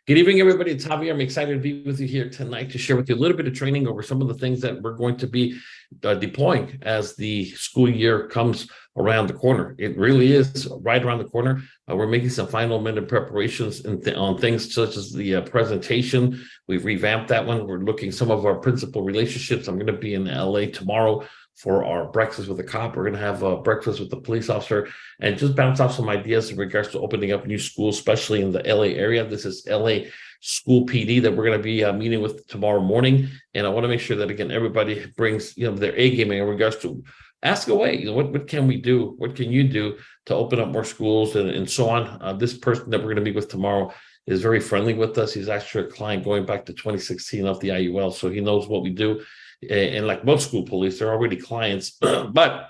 Good evening, everybody. It's Javier. I'm excited to be with you here tonight to share with you a little bit of training over some of the things that we're going to be deploying as the school year comes around the corner. It really is right around the corner. We're making some final minute preparations on things such as the presentation. We've revamped that one. We're looking some of our principal relationships. I'm going to be in LA tomorrow for our breakfast with a cop. We're going to have a breakfast with the police officer and just bounce off some ideas in regards to opening up new schools, especially in the LA area. This is LA School PD that we're going to be meeting with tomorrow morning. And I want to make sure that, again, everybody brings their A game in regards to ask away. What can we do? What can you do to open up more schools and so on? This person that we're going to meet with tomorrow is very friendly with us. He's actually a client going back to 2016 of the IUL, so he knows what we do. And like most school police, they're already clients, but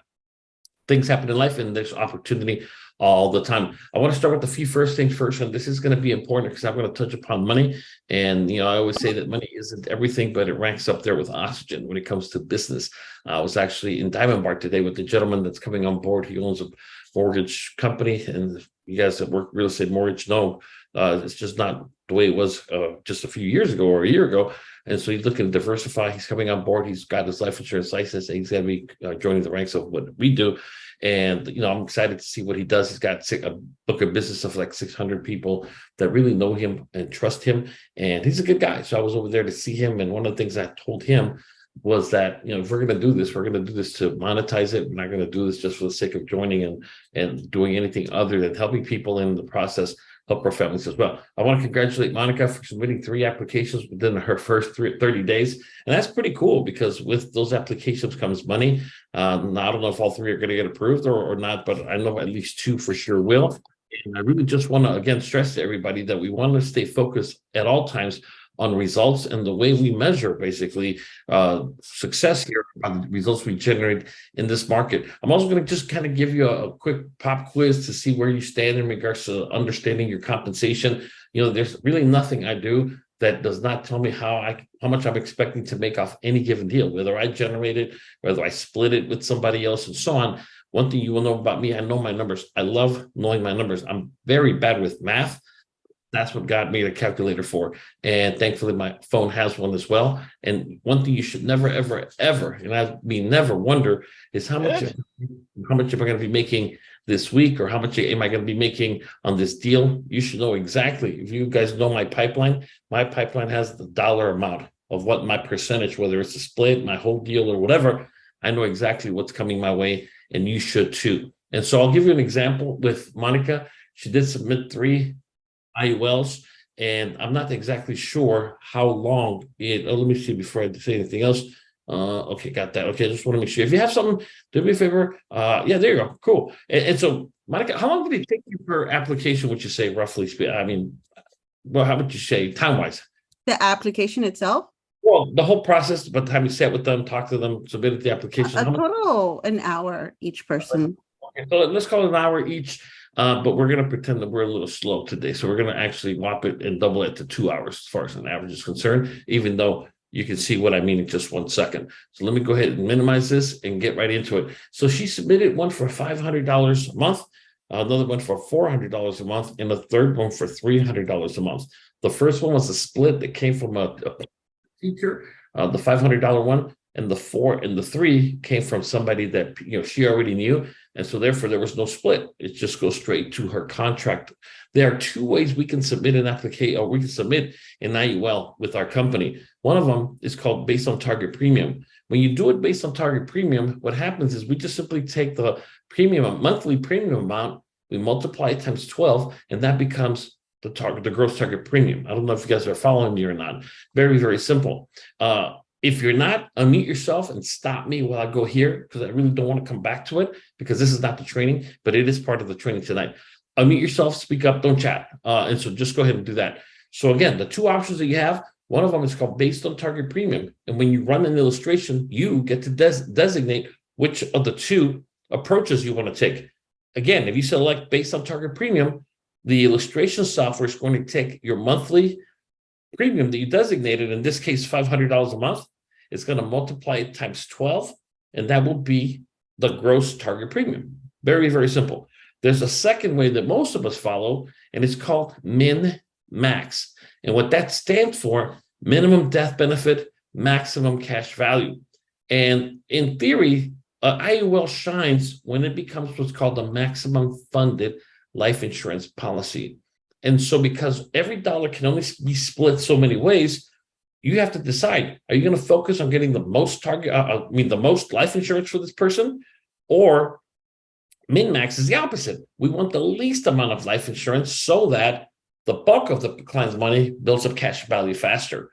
things happen in life and there's opportunity all the time. I want to start with the few first things first, and this is going to be important because I'm going to touch upon money. And, I always say that money isn't everything, but it ranks up there with oxygen when it comes to business. I was actually in Diamond Bar today with the gentleman that's coming on board. He owns a mortgage company, and you guys that work real estate mortgage know it's just not the way it was just a few years ago or a year ago. And so he's looking to diversify. He's coming on board. He's got his life insurance license. And he's going to be joining the ranks of what we do. And, I'm excited to see what he does. He's got a book of business of like 600 people that really know him and trust him. And he's a good guy. So I was over there to see him. And one of the things I told him was that, if we're going to do this, we're going to do this to monetize it. We're not going to do this just for the sake of joining and doing anything other than helping people in the process, help our families as well. I want to congratulate Monica for submitting 3 applications within her first 30 days. And that's pretty cool because with those applications comes money. Now, I don't know if all 3 are going to get approved or not, but I know at least 2 for sure will. And I really just want to, again, stress to everybody that we want to stay focused at all times on results and the way we measure basically success here on the results we generate in this market. I'm also going to just kind of give you a quick pop quiz to see where you stand in regards to understanding your compensation. There's really nothing I do that does not tell me how much I'm expecting to make off any given deal, whether I generate it, whether I split it with somebody else, and so on. One thing you will know about me, I know my numbers. I love knowing my numbers. I'm very bad with math. That's what God made a calculator for. And thankfully, my phone has one as well. And one thing you should never, ever, ever, and I mean never wonder, is how much am I going to be making this week, or how much am I going to be making on this deal? You should know exactly. If you guys know my pipeline has the dollar amount of what my percentage, whether it's a split, my whole deal, or whatever. I know exactly what's coming my way, and you should too. And so I'll give you an example with Monica. She did submit 3 IULs, and I'm not exactly sure how long let me see before I say anything else. Okay, got that. Okay, just want to make sure. If you have something, do me a favor. Yeah, there you go. Cool. And so, Monica, how long did it take you per application, would you say, roughly? I mean, well, how would you say time-wise? The application itself? Well, the whole process, but have you sat with them, talked to them, submitted the application? Total an hour each person. Okay, so let's call it an hour each. But we're going to pretend that we're a little slow today. So we're going to actually whop it and double it to 2 hours as far as an average is concerned, even though you can see what I mean in just 1 second. So let me go ahead and minimize this and get right into it. So she submitted one for $500 a month, another one for $400 a month, and a third one for $300 a month. The first one was a split that came from a teacher, the $500 one, and the 4 and the 3 came from somebody that she already knew. And so therefore there was no split. It just goes straight to her contract. There are 2 ways we can submit an application, or we can submit an IUL with our company. One of them is called based on target premium. When you do it based on target premium, what happens is we just simply take the monthly premium amount, we multiply it times 12, and that becomes the gross target premium. I don't know if you guys are following me or not. Very, very simple. If you're not, unmute yourself and stop me while I go here, because I really don't want to come back to it, because this is not the training, but it is part of the training tonight. Unmute yourself, speak up, don't chat. And so just go ahead and do that. So again, the 2 options that you have, one of them is called based on target premium. And when you run an illustration, you get to designate which of the 2 approaches you want to take. Again, if you select based on target premium, the illustration software is going to take your monthly premium that you designated, in this case $500 a month. It's going to multiply it times 12, and that will be the gross target premium. Very, very simple. There's a second way that most of us follow, and it's called min max. And what that stands for, minimum death benefit, maximum cash value. And in theory, IUL shines when it becomes what's called a maximum funded life insurance policy. And so because every dollar can only be split so many ways, you have to decide, are you going to focus on getting the most the most life insurance for this person? Or min-max is the opposite. We want the least amount of life insurance so that the bulk of the client's money builds up cash value faster.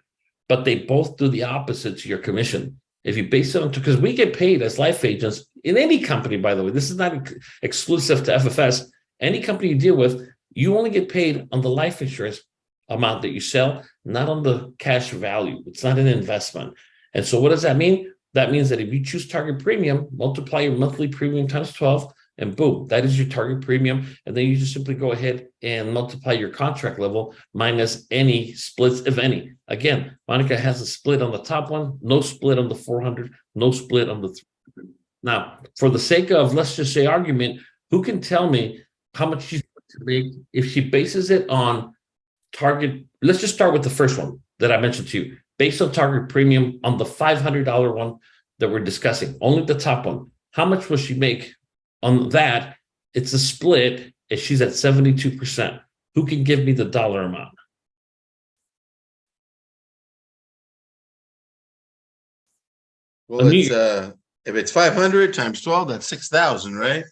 But they both do the opposite to your commission. If you base it on, because we get paid as life agents in any company, by the way, this is not exclusive to FFS, any company you deal with, you only get paid on the life insurance amount that you sell, not on the cash value. It's not an investment. And so what does that mean? That means that if you choose target premium, multiply your monthly premium times 12, and boom, that is your target premium. And then you just simply go ahead and multiply your contract level minus any splits, if any. Again, Monica has a split on the top one, no split on the 400, no split on the 300. Now, for the sake of, let's just say argument, who can tell me how much she's going to make if she bases it on target? Let's just start with the first one that I mentioned to you. Based on target premium on the $500 one that we're discussing, only the top one. How much will she make on that? It's a split, and she's at 72%. Who can give me the dollar amount? Well, if it's 500 times 12, that's 6,000, right?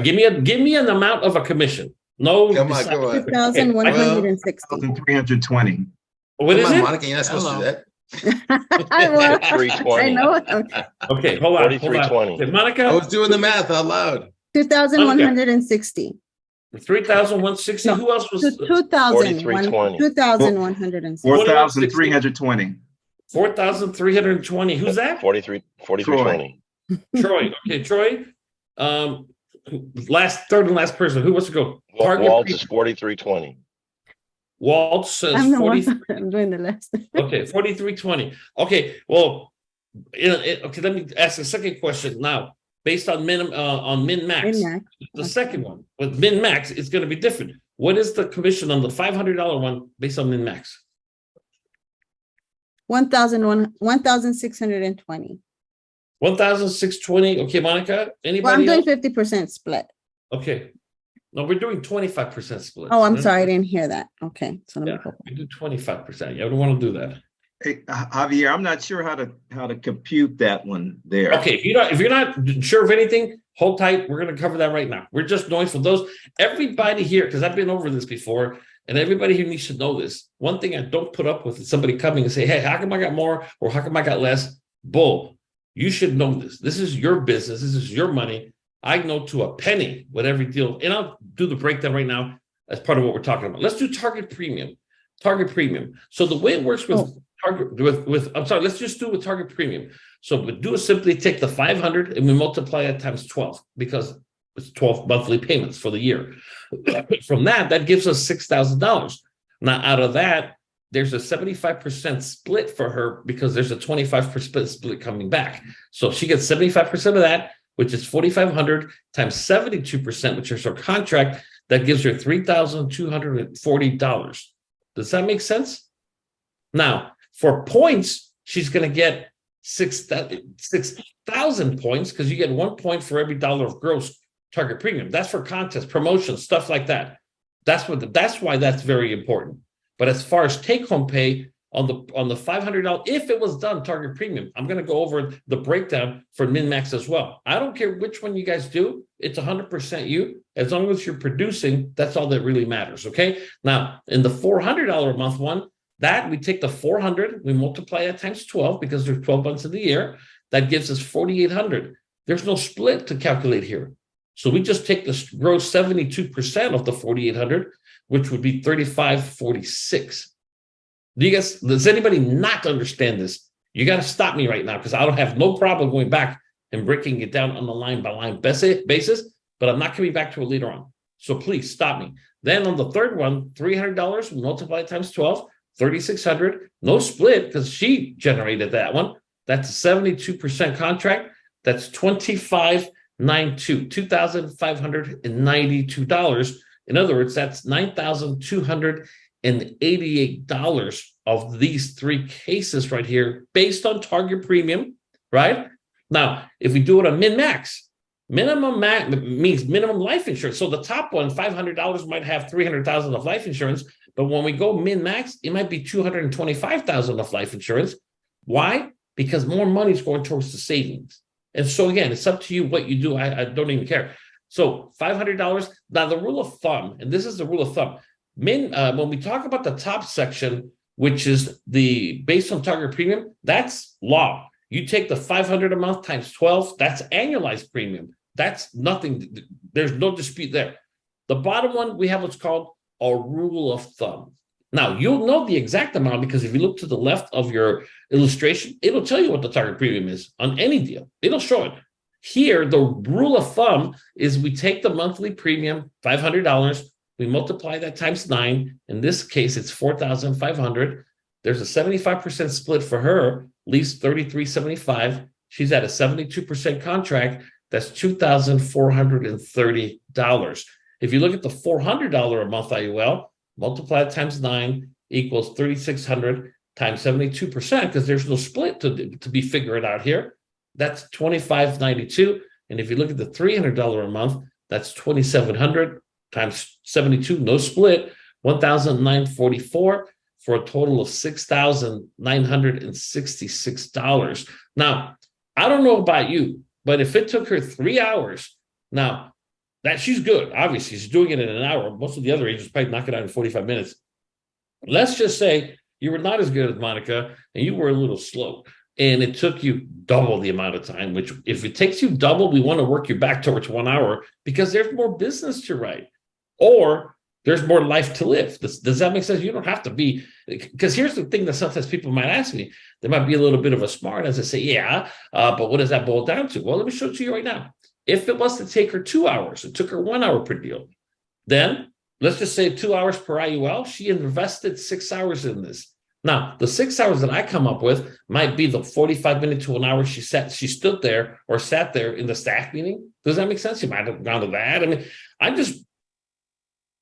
Give me an amount of a commission. No, Come on. 2,160. 320. What is it? Monica, you're not supposed to do that. Well, 320. I know. Okay, hold on. 4320. Okay, Monica, I was doing the math out loud. 2,160. 3,160. No, Who else was 4320. 2,160. 4,320. 4,320? Who's that? 4320. Troy. Okay, Troy. Third and last person. Who wants to go? Waltz is 4320. Walt says I'm the 40. one. I'm doing the last. Okay, 4320. Okay, well, okay. Let me ask a second question now. Based on min-max, Min-max. the second one with min-max, it's going to be different. What is the commission on the $500 one based on min-max? 1,620. 1,620. Okay, Monica. Anybody? Well, I'm doing else? 50% split. Okay. No, we're doing 25% split. Oh, I'm sorry. I didn't hear that. Okay. So let me Yeah, go. we do 25%. Yeah, we don't want to do that. Hey, Javier, I'm not sure how to compute that one there. Okay, if you're not sure of anything, hold tight. We're going to cover that right now. We're just knowing for those, everybody here, because I've been over this before, and everybody here needs to know this. One thing I don't put up with is somebody coming and say, hey, how come I got more or how come I got less? Bull. You should know this. This is your business. This is your money. I know to a penny what every deal, and I'll do the breakdown right now as part of what we're talking about. Let's do target premium. Target premium. So the way it works with let's just do with target premium. So we do is simply take the 500 and we multiply it times 12 because it's 12 monthly payments for the year. From that gives us $6,000. Now out of that, there's a 75% split for her because there's a 25% split coming back. So she gets 75% of that, which is 4,500 times 72%, which is her contract. That gives her $3,240. Does that make sense? Now, for points, she's going to get 6,000 points because you get 1 point for every dollar of gross target premium. That's for contests, promotions, stuff like that. That's why that's very important. But as far as take-home pay on the $500, if it was done target premium, I'm going to go over the breakdown for min-max as well. I don't care which one you guys do. It's 100% you. As long as you're producing, that's all that really matters, okay? Now, in the $400 a month one, that we take the 400, we multiply it times 12 because there's 12 months in the year. That gives us 4,800. There's no split to calculate here. So we just take the gross 72% of the 4,800, which would be 3,546. Does anybody not understand this? You got to stop me right now because I don't have no problem going back and breaking it down on a line by line basis, but I'm not coming back to it later on. So please stop me. Then on the third one, $300, we multiply it times 12, 3,600, no split because she generated that one. That's a 72% contract. That's $2,592. In other words, that's $9,280 of these three cases right here based on target premium, right? Now, if we do it on min-max, minimum max means minimum life insurance. So the top one, $500 might have $300,000 of life insurance, but when we go min-max, it might be $225,000 of life insurance. Why? Because more money is going towards the savings. And so again, it's up to you what you do. I don't even care. So $500. Now the rule of thumb, and this is the rule of thumb. When we talk about the top section, which is the based on target premium, that's law. You take the 500 a month times 12, that's annualized premium. That's nothing. There's no dispute there. The bottom one, we have what's called a rule of thumb. Now, you'll know the exact amount because if you look to the left of your illustration, it'll tell you what the target premium is on any deal. It'll show it. Here, the rule of thumb is we take the monthly premium, $500, we multiply that times 9. In this case, it's $4,500. There's a 75% split for her, leaves $3,375. She's at a 72% contract. That's $2,430. If you look at the $400 a month IUL, multiply it times 9 equals 3,600 times 72%, because there's no split to be figured out here. That's $2,592. And if you look at the $300 a month, that's $2,700 times 72, no split, $1,944 for a total of $6,966. Now, I don't know about you, but if it took her 3 hours, now that she's good, obviously she's doing it in an hour. Most of the other agents probably knock it out in 45 minutes. Let's just say you were not as good as Monica and you were a little slow and it took you double the amount of time, which if it takes you double, we want to work you back towards 1 hour because there's more business to write or there's more life to live. Does that make sense? You don't have to be, because here's the thing that sometimes people might ask me. There might be a little bit of a smart as I say, yeah, but what does that boil down to? Well, let me show it to you right now. If it was to take her 2 hours, it took her 1 hour per deal, then let's just say 2 hours per IUL, she invested 6 hours in this. Now, the 6 hours that I come up with might be the 45 minutes to an hour she stood there or sat there in the staff meeting. Does that make sense? You might have gone to that. I mean, I'm just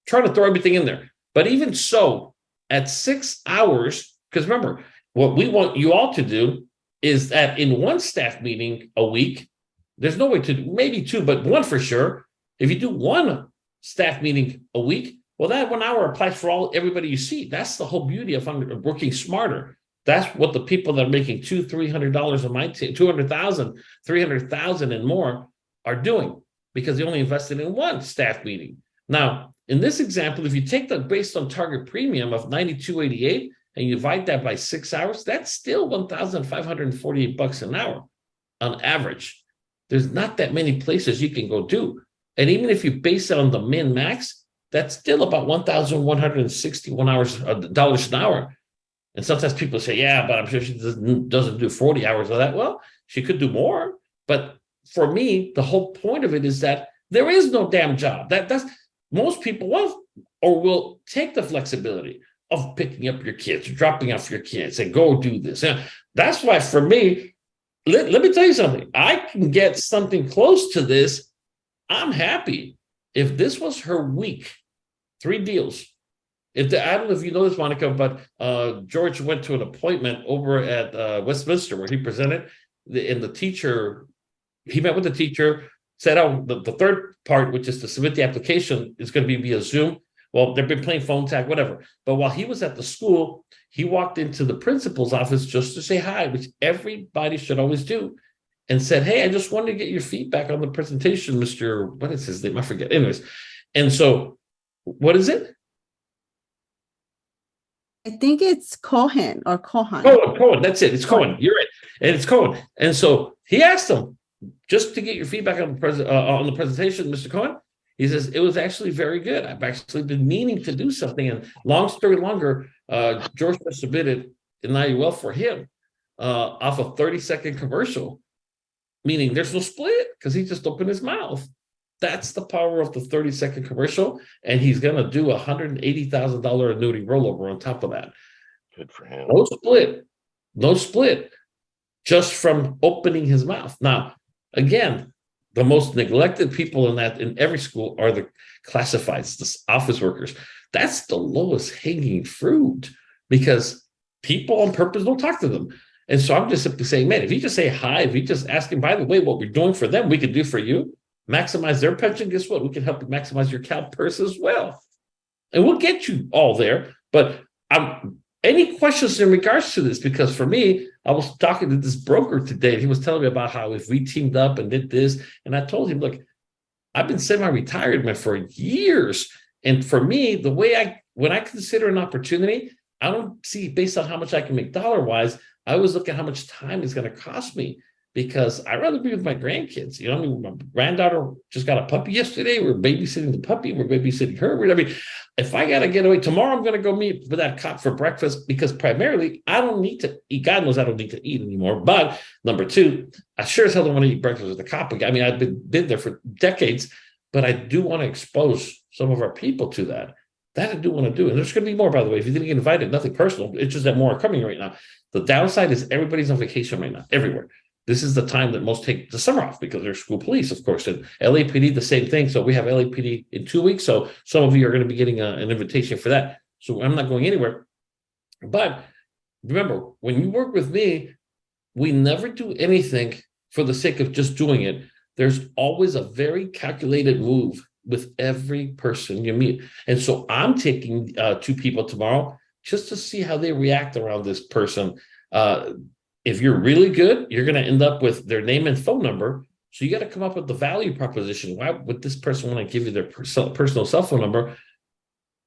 trying to throw everything in there. But even so, at 6 hours, because remember, what we want you all to do is that in one staff meeting a week, there's no way to do, maybe two, but one for sure. If you do one staff meeting a week, well, that 1 hour applies for everybody you see. That's the whole beauty of working smarter. That's what the people that are making $200-300 on my team, 200,000, 300,000 and more are doing because they only invested in one staff meeting. Now, in this example, if you take the based on target premium of $92.88 and you divide that by 6 hours, that's still $1,548 an hour on average. There's not that many places you can go do. And even if you base it on the min max, that's still about $1,161 dollars an hour. And sometimes people say, yeah, but I'm sure she doesn't do 40 hours of that. Well, she could do more. But for me, the whole point of it is that there is no damn job. That's most people want or will take the flexibility of picking up your kids, dropping off your kids, and go do this. And that's why for me, let me tell you something. I can get something close to this. I'm happy. If this was her week, 3 deals. I don't know if you know this, Monica, but George went to an appointment over at Westminster where he presented, and the teacher, he met with the teacher, said, oh, the third part, which is to submit the application, is going to be via Zoom. Well, they've been playing phone tag, whatever. But while he was at the school, he walked into the principal's office just to say hi, which everybody should always do, and said, hey, I just wanted to get your feedback on the presentation, Mr. What is his name? I forget. Anyways, and so what is it? I think it's Cohen or Cohen. Cohen. That's it. It's Cohen. You're right. And it's Cohen. And so he asked him, just to get your feedback on the presentation, Mr. Cohen. He says, it was actually very good. I've actually been meaning to do something. And long story longer, George submitted an IUL for him off a 30-second commercial, meaning there's no split because he just opened his mouth. That's the power of the 30-second commercial. And he's going to do a $180,000 annuity rollover on top of that. Good for him. No split, just from opening his mouth. Now, again, the most neglected people in every school are the classifieds, the office workers. That's the lowest hanging fruit because people on purpose don't talk to them. And so I'm just simply saying, man, if you just say hi, if you just ask him, by the way, what we're doing for them, we can do for you, maximize their pension. Guess what? We can help you maximize your CalPERS as well. And we'll get you all there. But any questions in regards to this? Because for me, I was talking to this broker today, and he was telling me about how if we teamed up and did this, and I told him, look, I've been semi-retired, man, for years. And for me, the way when I consider an opportunity, I don't see based on how much I can make dollar-wise. I always look at how much time it's going to cost me because I'd rather be with my grandkids. You know, I mean, my granddaughter just got a puppy yesterday. We're babysitting the puppy. We're babysitting her. I mean, if I got to get away tomorrow, I'm going to go meet with that cop for breakfast because primarily I don't need to eat. God knows I don't need to eat anymore. But number two, I sure as hell don't want to eat breakfast with the cop again. I mean, I've been there for decades, but I do want to expose some of our people to that. That I do want to do. And there's going to be more, by the way. If you didn't get invited, nothing personal. It's just that more are coming right now. The downside is everybody's on vacation right now, everywhere. This is the time that most take the summer off because there's school police, of course, and LAPD, the same thing. So we have LAPD in 2 weeks. So some of you are going to be getting an invitation for that. So I'm not going anywhere. But remember, when you work with me, we never do anything for the sake of just doing it. There's always a very calculated move with every person you meet. And so I'm taking 2 people tomorrow just to see how they react around this person. If you're really good, you're going to end up with their name and phone number. So you got to come up with the value proposition. Why would this person want to give you their personal cell phone number?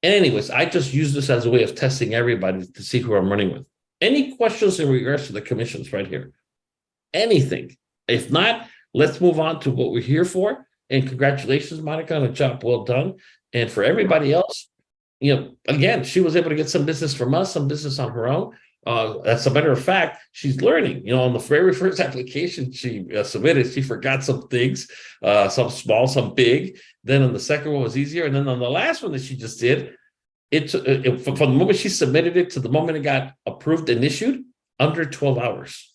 Anyways, I just use this as a way of testing everybody to see who I'm running with. Any questions in regards to the commissions right here? Anything? If not, let's move on to what we're here for. And congratulations, Monica, on a job well done. And for everybody else, you know, again, she was able to get some business from us, some business on her own. As a matter of fact, she's learning. You know, on the very first application she submitted, she forgot some things, some small, some big. Then on the second one was easier. And then on the last one that she just did, from the moment she submitted it to the moment it got approved and issued, under 12 hours.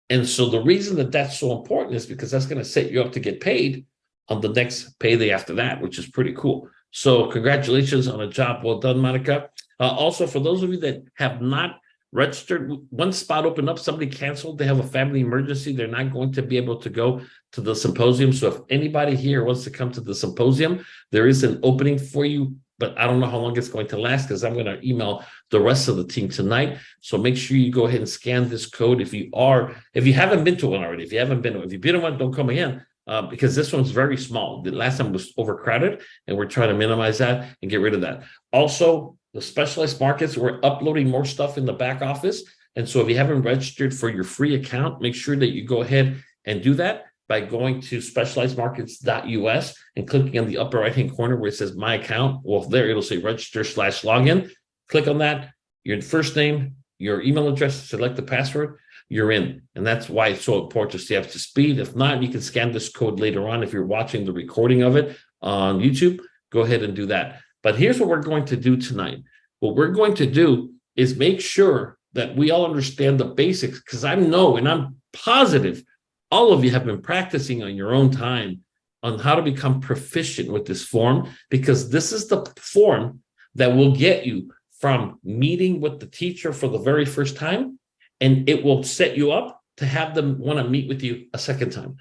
And so the reason that that's so important is because that's going to set you up to get paid on the next payday after that, which is pretty cool. So congratulations on a job well done, Monica. Also, for those of you that have not registered, one spot opened up, somebody canceled, they have a family emergency, they're not going to be able to go to the symposium. So if anybody here wants to come to the symposium, there is an opening for you, but I don't know how long it's going to last because I'm going to email the rest of the team tonight. So make sure you go ahead and scan this code if you haven't been to one already. If you've been to one, don't come again. Because this one's very small. The last time was overcrowded, and we're trying to minimize that and get rid of that. Also, the specialized markets, we're uploading more stuff in the back office. And so if you haven't registered for your free account, make sure that you go ahead and do that by going to specializedmarkets.us and clicking on the upper right-hand corner where it says My Account. Well, there it'll say register/login. Click on that, your first name, your email address, select the password, you're in. And that's why it's so important to stay up to speed. If not, you can scan this code later on. If you're watching the recording of it on YouTube, go ahead and do that. But here's what we're going to do tonight. What we're going to do is make sure that we all understand the basics, because I know and I'm positive all of you have been practicing on your own time on how to become proficient with this form, because this is the form that will get you from meeting with the teacher for the very first time, and it will set you up to have them want to meet with you a second time.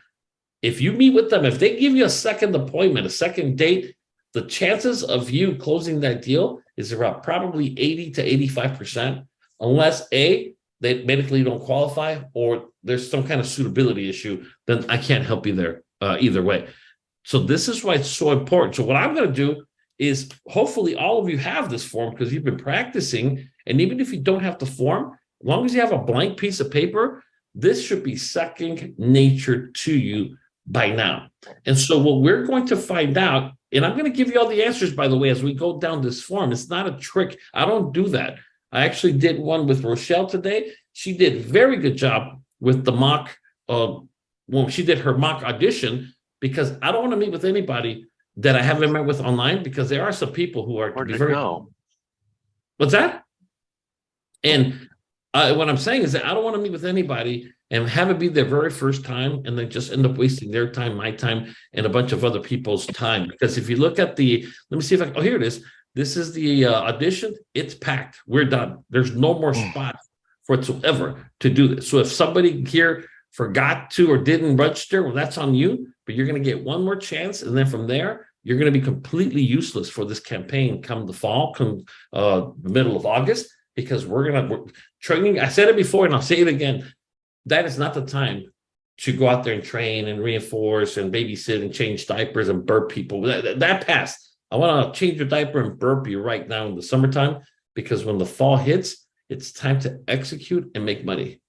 If you meet with them, if they give you a second appointment, a second date, the chances of you closing that deal is around probably 80 to 85%, unless A, they medically don't qualify, or there's some kind of suitability issue, then I can't help you there either way. So this is why it's so important. So what I'm going to do is hopefully all of you have this form because you've been practicing. And even if you don't have the form, as long as you have a blank piece of paper, this should be second nature to you by now. And so what we're going to find out, and I'm going to give you all the answers, by the way, as we go down this form. It's not a trick. I don't do that. I actually did one with Rochelle today. She did a very good job with the mock, when she did her mock audition, because I don't want to meet with anybody that I haven't met with online, because there are some people who are very. What's that? And what I'm saying is that I don't want to meet with anybody and have it be their very first time and then just end up wasting their time, my time, and a bunch of other people's time. Because if you look at let me see if here it is. This is the audition. It's packed. We're done. There's no more spots whatsoever to do this. So if somebody here forgot to or didn't register, well, that's on you, but you're going to get one more chance. And then from there, you're going to be completely useless for this campaign come the fall, come the middle of August, because we're training. I said it before and I'll say it again. That is not the time to go out there and train and reinforce and babysit and change diapers and burp people. That passed. I want to change your diaper and burp you right now in the summertime, because when the fall hits, it's time to execute and make money.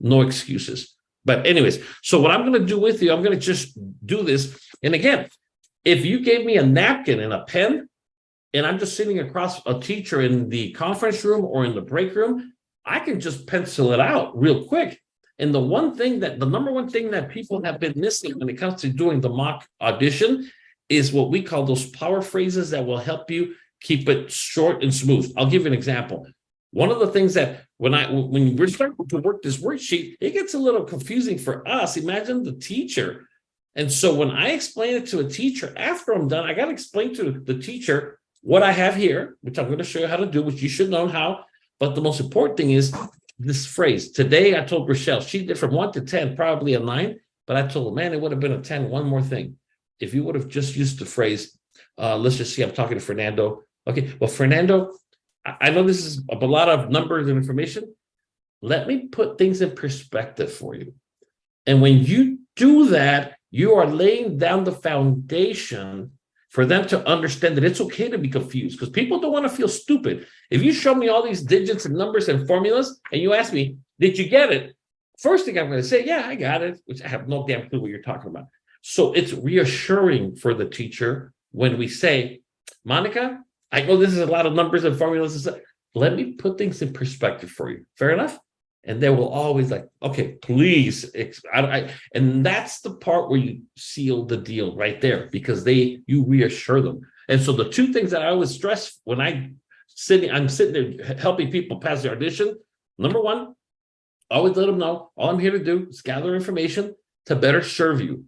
No excuses. But anyways, so what I'm going to do with you, I'm going to just do this. And again, if you gave me a napkin and a pen, and I'm just sitting across a teacher in the conference room or in the break room, I can just pencil it out real quick. And the number one thing that people have been missing when it comes to doing the mock audition is what we call those power phrases that will help you keep it short and smooth. I'll give you an example. One of the things that when we're starting to work this worksheet, it gets a little confusing for us. Imagine the teacher. And so when I explain it to a teacher, after I'm done, I got to explain to the teacher what I have here, which I'm going to show you how to do, which you should know how. But the most important thing is this phrase. Today, I told Rochelle, she did from 1 to 10, probably a 9. But I told her, man, it would have been a 10. One more thing. If you would have just used the phrase, let's just see, I'm talking to Fernando. Okay, well, Fernando, I know this is a lot of numbers and information. Let me put things in perspective for you. And when you do that, you are laying down the foundation for them to understand that it's okay to be confused, because people don't want to feel stupid. If you show me all these digits and numbers and formulas and you ask me, did you get it? First thing I'm going to say, yeah, I got it, which I have no damn clue what you're talking about. So it's reassuring for the teacher when we say, Monica, I know this is a lot of numbers and formulas. Let me put things in perspective for you. Fair enough? And they will always like, okay, please. And that's the part where you seal the deal right there, because you reassure them. And so the two things that I always stress when I'm sitting there helping people pass the audition. Number one, always let them know all I'm here to do is gather information to better serve you.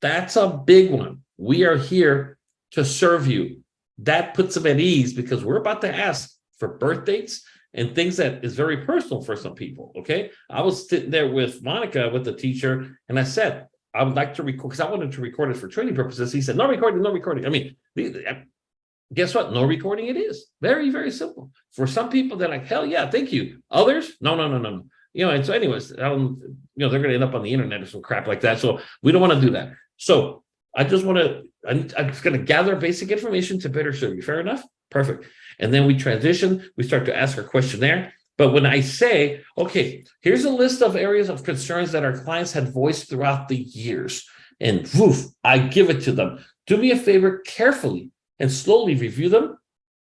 That's a big one. We are here to serve you. That puts them at ease, because we're about to ask for birth dates and things that is very personal for some people, okay? I was sitting there with Monica, with the teacher, and I said, I would like to record, because I wanted to record it for training purposes. He said, no recording, no recording. I mean, guess what? No recording it is. Very, very simple. For some people, they're like, hell yeah, thank you. Others, no. You know, and so anyways, they're going to end up on the internet or some crap like that. So we don't want to do that. So I'm just going to gather basic information to better serve you. Fair enough? Perfect. And then we transition, we start to ask our questionnaire. But when I say, okay, here's a list of areas of concerns that our clients had voiced throughout the years, and woof, I give it to them. Do me a favor, carefully and slowly review them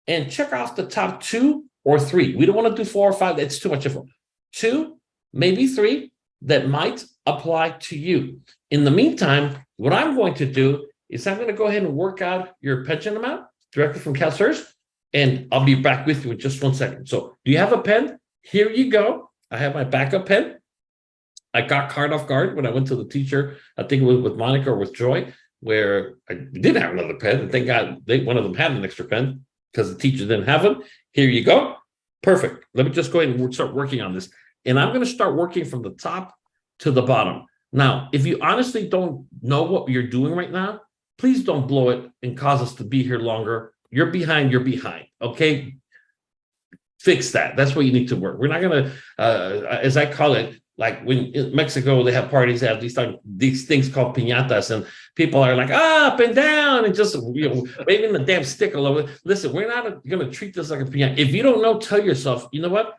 and check off the top 2 or 3. We don't want to do 4 or 5. That's too much info. 2, maybe 3 that might apply to you. In the meantime, what I'm going to do is I'm going to go ahead and work out your pension amount directly from CalSTRS, and I'll be back with you in just 1 second. So do you have a pen? Here you go. I have my backup pen. I got caught off guard when I went to the teacher. I think it was with Monica or with Joy, where I didn't have another pen. And thank God one of them had an extra pen, because the teacher didn't have them. Here you go. Perfect. Let me just go ahead and start working on this. And I'm going to start working from the top to the bottom. Now, if you honestly don't know what you're doing right now, please don't blow it and cause us to be here longer. You're behind, okay? Fix that. That's what you need to work. We're not going to, as I call it, like when in Mexico, they have parties, they have these things called piñatas, and people are like, up and down, and just waving the damn stick all over. Listen, we're not going to treat this like a piñata. If you don't know, tell yourself, you know what?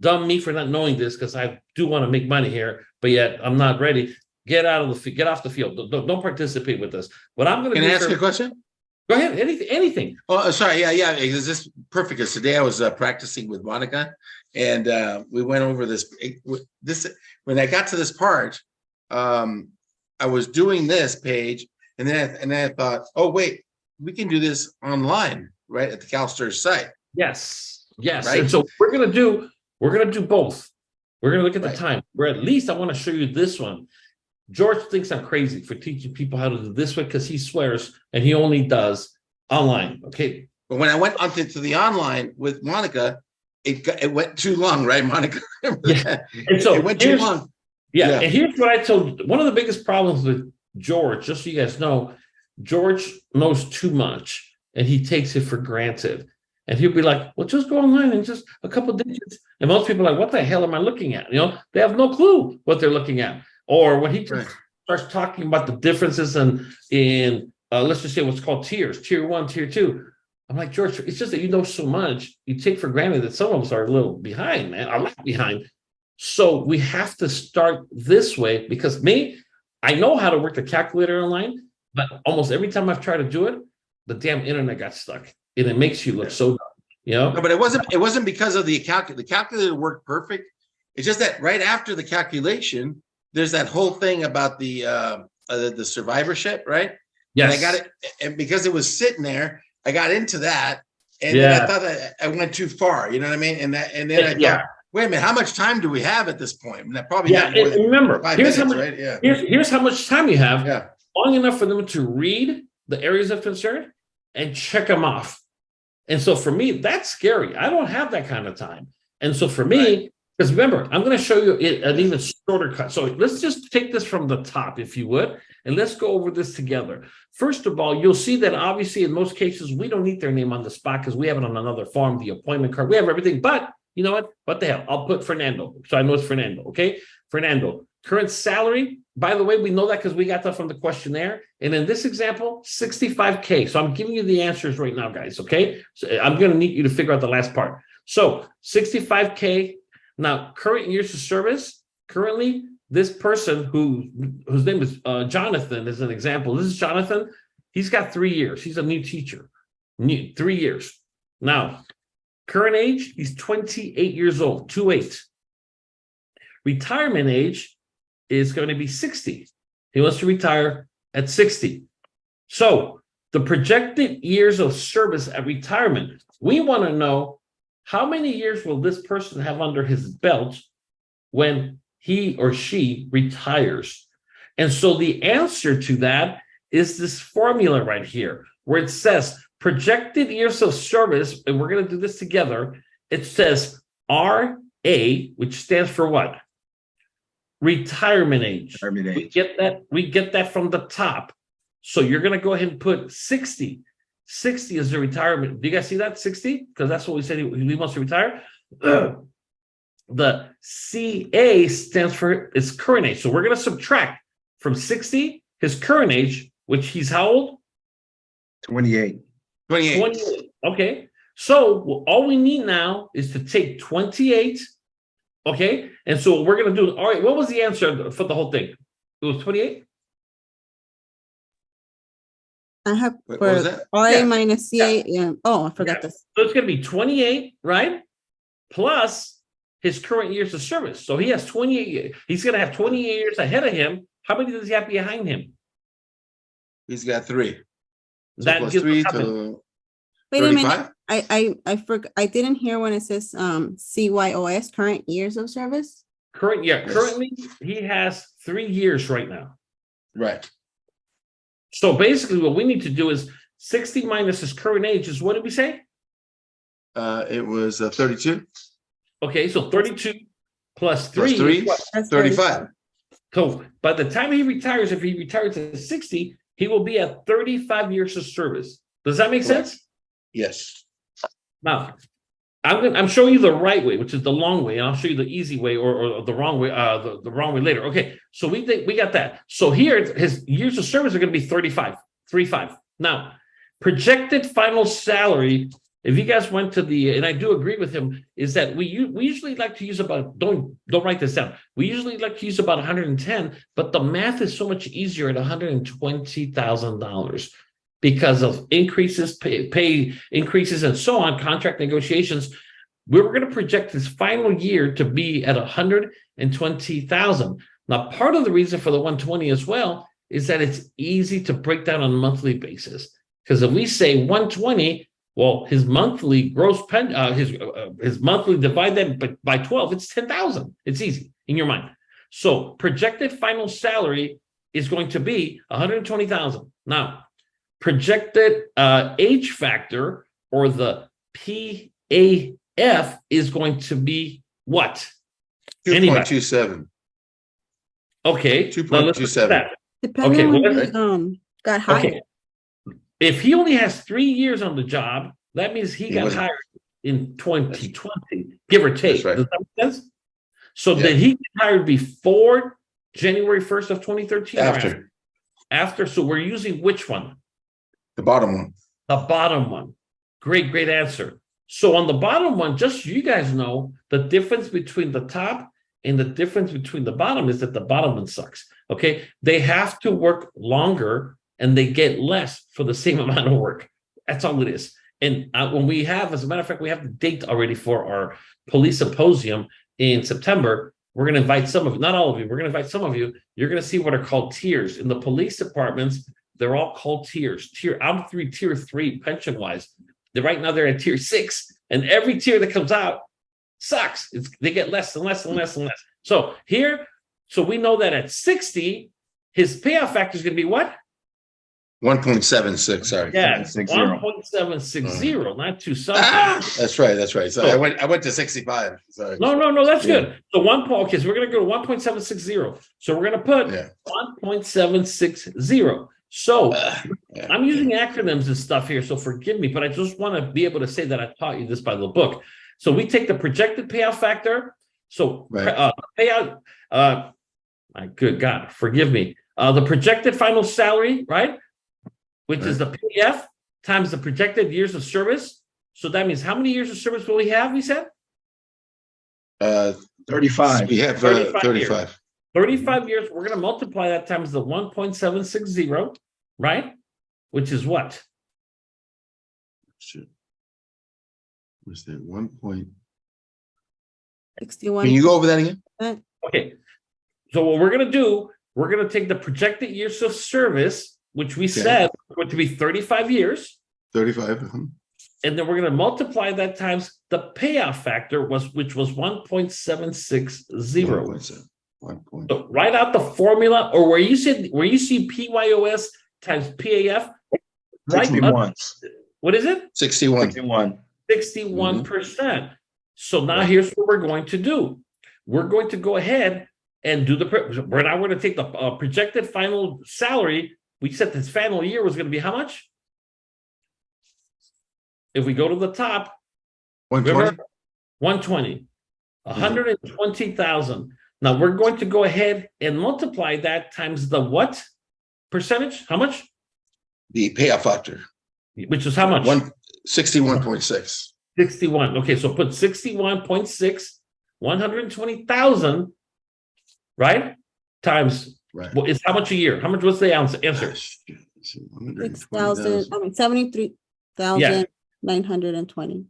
Dumb me for not knowing this, because I do want to make money here, but yet I'm not ready. Get off the field. Don't participate with this. What I'm going to do. Can I ask you a question? Go ahead. Anything. Oh, sorry. Yeah. Is this perfect? Because today I was practicing with Monica, and we went over this. When I got to this part, I was doing this page, and then I thought, oh wait, we can do this online, right, at the CalSTRS site. Yes. Right? And so we're gonna do both. We're gonna look at the time. Where at least I want to show you this one. George thinks I'm crazy for teaching people how to do this way, because he swears and he only does online. Okay, But when I went onto the online with Monica, it went too long, right, Monica? Yeah. And so It went too long. Yeah, Yeah. and here's what I told one of the biggest problems with George, just so you guys know, George knows too much and he takes it for granted. And he'll be like, well, just go online and just a couple of digits. And most people are like, what the hell am I looking at? You know, they have no clue what they're looking at. Or when he just starts talking about the differences in let's just say what's called tiers, tier 1, tier 2. I'm like, George, it's just that you know so much, you take for granted that some of us are a little behind, man, a lot behind. So we have to start this way because I know how to work the calculator online, but almost every time I've tried to do it, the damn internet got stuck. And it makes you look so dumb, you know? No, but it wasn't because of the calculator. The calculator worked perfect. It's just that right after the calculation, there's that whole thing about the survivorship, right? Yes. And I got it, and because it was sitting there, I got into that, and then I thought that I went too far. You know what I mean? And then I thought, wait a minute, how much time do we have at this point? And that probably not more than remember, 5 here's minutes, how much, right? Yeah. Here's how much time you have. Yeah. Long enough for them to read the areas of concern and check them off. And so for me, that's scary. I don't have that kind of time. And so for me, because remember, I'm going to show you an even shorter cut. So let's just take this from the top, if you would, and let's go over this together. First of all, you'll see that obviously in most cases, we don't need their name on the spot because we have it on another form, the appointment card. We have everything. But you know what? What the hell? I'll put Fernando. So I know it's Fernando. Okay. Fernando. Current salary. By the way, we know that because we got that from the questionnaire. And in this example, 65K. So I'm giving you the answers right now, guys. Okay. So I'm going to need you to figure out the last part. So 65K. Now, current years of service. Currently, this person whose name is Jonathan is an example. This is Jonathan. He's got 3 years. He's a new teacher. 3 years. Now, current age, he's 28 years old, 28. Retirement age is going to be 60. He wants to retire at 60. So the projected years of service at retirement, we want to know how many years will this person have under his belt when he or she retires. And so the answer to that is this formula right here, where it says projected years of service, and we're going to do this together. It says RA, which stands for what? Retirement age. We get that from the top. So you're going to go ahead and put 60. 60 is the retirement. Do you guys see that? 60? Because that's what we said he wants to retire. The CA stands for his current age. So we're going to subtract from 60 his current age, which he's how old? 28. 28. Okay. So all we need now is to take 28. Okay. And so what we're going to do, all right, what was the answer for the whole thing? It was 28? I have What for was that? RA Yeah. minus CA. Yeah. Oh, I forgot this. So it's going to be 28, right? Plus his current years of service. So he has 28 years. He's going to have 28 years ahead of him. How many does he have behind him? He's got 3. So That plus gives 3 us to Wait a minute. 35? I forgot. I didn't hear when it says CYOS, current years of service. Currently he has 3 years right now. Right. So basically what we need to do is 60 minus his current age is, what did we say? It was 32 Okay, so 32 plus 3 plus 3, is what? That's 35. So by the time he retires, if he retires at 60, he will be at 35 years of service. Does that make Correct. sense? Yes. Now, I'm showing you the right way, which is the long way, and I'll show you the easy way or the wrong way, the wrong way later. Okay, so we got that. So here, his years of service are going to be 35. Now, projected final salary, if you guys went to and I do agree with him, is that we usually like to use about, don't write this down. We usually like to use about 110, but the math is so much easier at $120,000 because of increases, pay increases, and so on, contract negotiations. We were going to project this final year to be at 120,000. Now, part of the reason for the 120 as well is that it's easy to break down on a monthly basis. Because if we say 120, well, his monthly gross his monthly divided by 12, it's 10,000. It's easy in your mind. So projected final salary is going to be 120,000. Now, projected age factor, or the PAF is going to be what? Anybody? 2.27. Okay. now let's look at 2.27. that. Depending Okay, on well, when he got hired. Okay. If he only has 3 years on the job, that means he got wasn't- hired in 2020, give or take. That's right. Does that make sense? So Yeah. did he get hired before January 1st of 2013? or After After. So we're using which one? the bottom one. The bottom one. Great answer. So on the bottom one, just so you guys know, the difference between the top and the difference between the bottom is that the bottom one sucks. Okay. They have to work longer and they get less for the same amount of work. That's all it is. And when we have, as a matter of fact, we have the date already for our police symposium in September. We're going to invite some of you, not all of you, we're going to invite some of you. You're going to see what are called tiers. In the police departments, they're all called tiers. I'm tier 3 pension wise. Right now they're at tier 6, and every tier that comes out sucks. They get less and less and less and less. So we know that at 60, his payoff factor is going to be what? 1.76. Sorry. Yeah, 1.60. 1.760, not 2 something. That's right. So So- I went to 65. Sorry. No, that's Yeah. good. So okay, so we're going to go to 1.760. So we're going to put Yeah. 1.760. So Yeah. I'm using acronyms and stuff here, so forgive me, but I just want to be able to say that I taught you this by the book. So we take the projected payout factor. So Right. payout, my good God, forgive me. The projected final salary, right? Which is the PF times the projected years of service. So that means how many years of service will we have, we said? 35. We have 35 35. 35 years, we're going to multiply that times the 1.760, right? Which is what? Shit. Was that 1 point? 61. Can you go over that again? Okay. So what we're going to do, we're going to take the projected years of service, which we said were to be 35 years, 35. and then we're going to multiply that times the payoff factor, which was 1.760. 1 point. So write out the formula, or where you see PYOS times PAF, right? 61. What is it? 61. 61. 61%. So now here's what we're going to do. We're going to go ahead and do we're now going to take the projected final salary. We said this final year was going to be how much? If we go to the top, 120. 120, 120,000. Now we're going to go ahead and multiply that times the what percentage? How much? The payoff factor. Which is how much? 61.6. 61. Okay, so put 61.6, 120,000, right? Times Right. what is how much a year? How much? What's the answer? 73,920.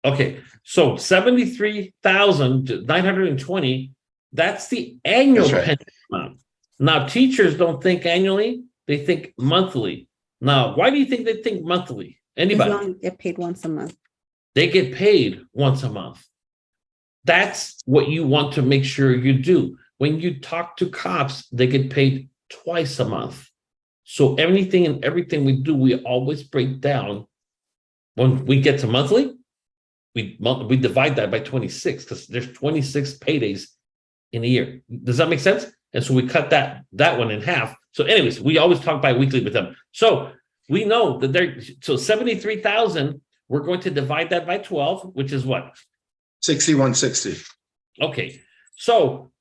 Okay, so 73,920. That's the annual That's right. pension amount. Now, teachers don't think annually; they think monthly. Now, why do you think they think monthly? Because Anybody? you only get paid once a month. They get paid once a month. That's what you want to make sure you do. When you talk to cops, they get paid twice a month. So anything and everything we do, we always break down. When we get to monthly, we divide that by 26 because there's 26 paydays in a year. Does that make sense? And so we cut that one in half. So anyways, we always talk bi-weekly with them. So we know that so 73,000, we're going to divide that by 12, which is what? 6160. Okay. So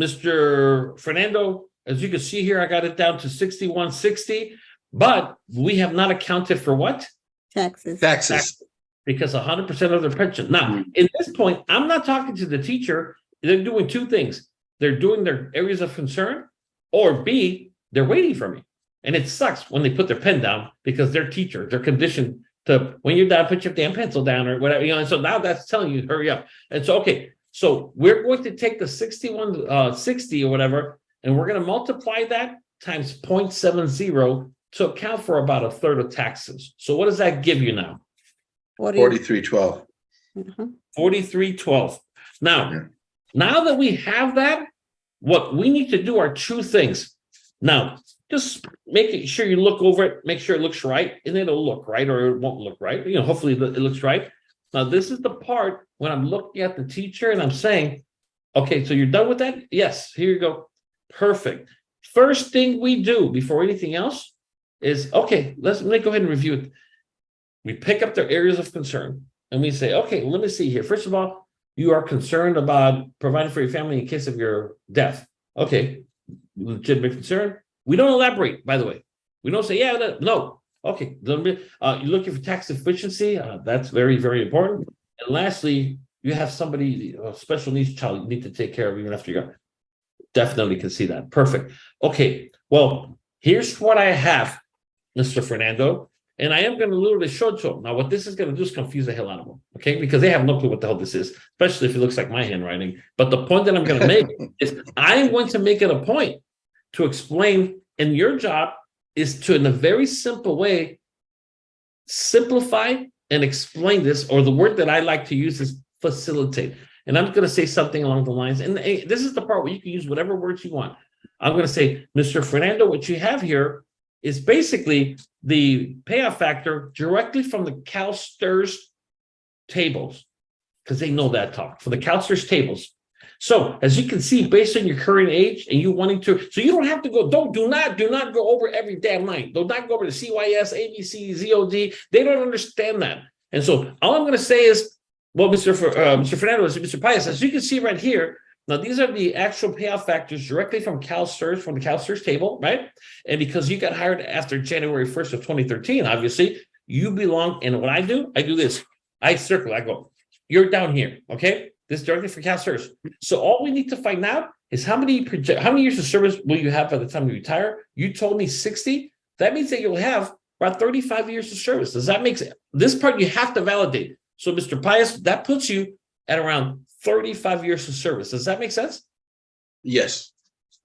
Mr. Fernando, as you can see here, I got it down to 6160, but we have not accounted for what? Taxes. Taxes. Because 100% of their pension. Now, in this point, I'm not talking to the teacher. They're doing two things. They're doing their areas of concern, or B, they're waiting for me. And it sucks when they put their pen down because they're teacher. They're conditioned to, when you're done, put your damn pencil down or whatever. And so now that's telling you, hurry up. And so, okay, so we're going to take the 6160 or whatever, and we're going to multiply that times 0.70 to account for about a third of taxes. So what does that give you now? 4312. 4312. Now, Yeah. now that we have that, what we need to do are two things. Now, just making sure you look over it, make sure it looks right, and it'll look right or it won't look right. Hopefully it looks right. Now, this is the part when I'm looking at the teacher and I'm saying, okay, so you're done with that? Yes, here you go. Perfect. First thing we do before anything else is, okay, let me go ahead and review it. We pick up their areas of concern and we say, okay, let me see here. First of all, you are concerned about providing for your family in case of your death. Okay, legitimate concern. We don't elaborate, by the way. We don't say, yeah, no. Okay, you're looking for tax efficiency. That's very, very important. And lastly, you have somebody, a special needs child you need to take care of even after you're gone. Definitely can see that. Perfect. Okay, well, here's what I have, Mr. Fernando. And I am going to literally show it to them. Now, what this is going to do is confuse the hell out of them, okay? Because they have no clue what the hell this is, especially if it looks like my handwriting. But the point that I'm going to make is I'm going to make it a point to explain, and your job is to, in a very simple way, simplify and explain this, or the word that I like to use is facilitate. And I'm going to say something along the lines, and this is the part where you can use whatever words you want. I'm going to say, Mr. Fernando, what you have here is basically the payoff factor directly from the CalSTRS tables, because they know that talk, for the CalSTRS tables. So as you can see, based on your current age and you wanting to, so you don't have to go, do not go over every damn line. Do not go over the CYS, ABC, ZOD. They don't understand that. And so all I'm going to say is, well, Mr. Fernando, Mr. Pius, as you can see right here, now these are the actual payoff factors directly from CalSTRS, from the CalSTRS table, right? And because you got hired after January 1st of 2013, obviously, you belong, and what I do this. I circle, I go, you're down here, okay? This is directly for CalSTRS. So all we need to find out is how many years of service will you have by the time you retire? You told me 60. That means that you'll have about 35 years of service. Does that make sense? This part you have to validate. So, Mr. Pius, that puts you at around 35 years of service. Does that make sense? Yes.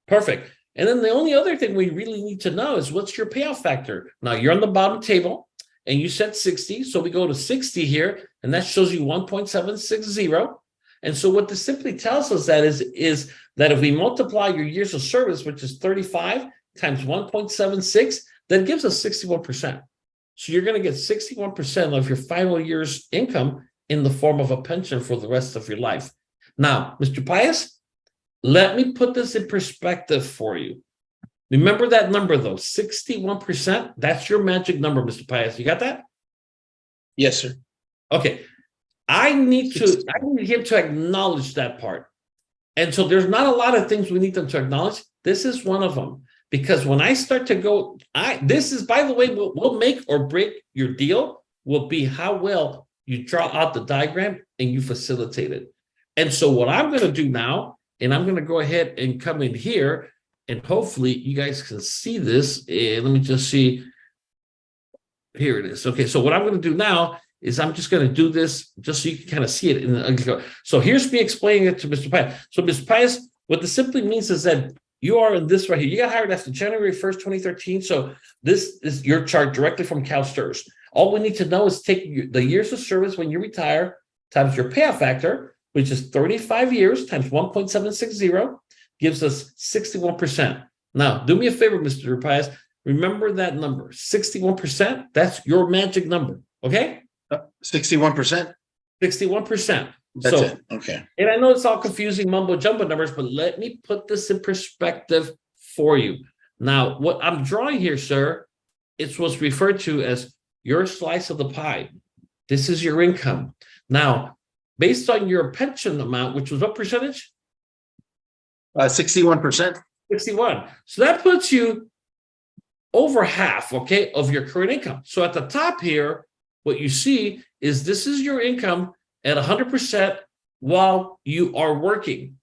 Perfect. And then the only other thing we really need to know is what's your payoff factor? Now, you're on the bottom table and you said 60. So we go to 60 here, and that shows you 1.760. And so what this simply tells us that is that if we multiply your years of service, which is 35 times 1.76, that gives us 61%. So you're going to get 61% of your final year's income in the form of a pension for the rest of your life. Now, Mr. Pius, let me put this in perspective for you. Remember that number, though, 61%. That's your magic number, Mr. Pius. You got that? Yes, sir. Okay. I need him to acknowledge that part. And so there's not a lot of things we need them to acknowledge. This is one of them. Because when I start to go, this is, by the way, will make or break your deal, will be how well you draw out the diagram and you facilitate it. And so what I'm going to do now, and I'm going to go ahead and come in here, and hopefully you guys can see this. And let me just see. Here it is. Okay, so what I'm going to do now is I'm just going to do this just so you can kind of see it. So here's me explaining it to Mr. Pius. So Mr. Pius, what this simply means is that you are in this right here. You got hired after January 1st, 2013. So this is your chart directly from CalSTRS. All we need to know is take the years of service when you retire times your payoff factor, which is 35 years times 1.760, gives us 61%. Now, do me a favor, Mr. Pius. Remember that number, 61%. That's your magic number, okay? 61%? 61%. That's it. Okay. And I know it's all confusing mumbo jumbo numbers, but let me put this in perspective for you. Now, what I'm drawing here, sir, it's what's referred to as your slice of the pie. This is your income. Now, based on your pension amount, which was what percentage? 61%. 61. So that puts you over half, okay, of your current income. So at the top here, what you see is this is your income at 100% while you are working.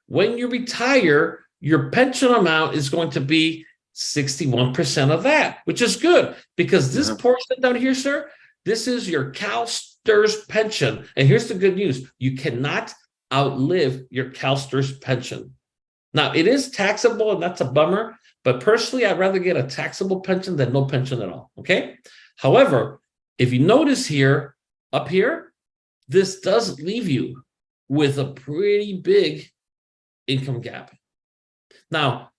When you retire, your pension amount is going to be 61% of that, which is good because this portion down here, sir, this is your CalSTRS pension. And here's the good news. You cannot outlive your CalSTRS pension. Now, it is taxable, and that's a bummer, but personally, I'd rather get a taxable pension than no pension at all, okay? However, if you notice here, up here, this does leave you with a pretty big income gap. Now,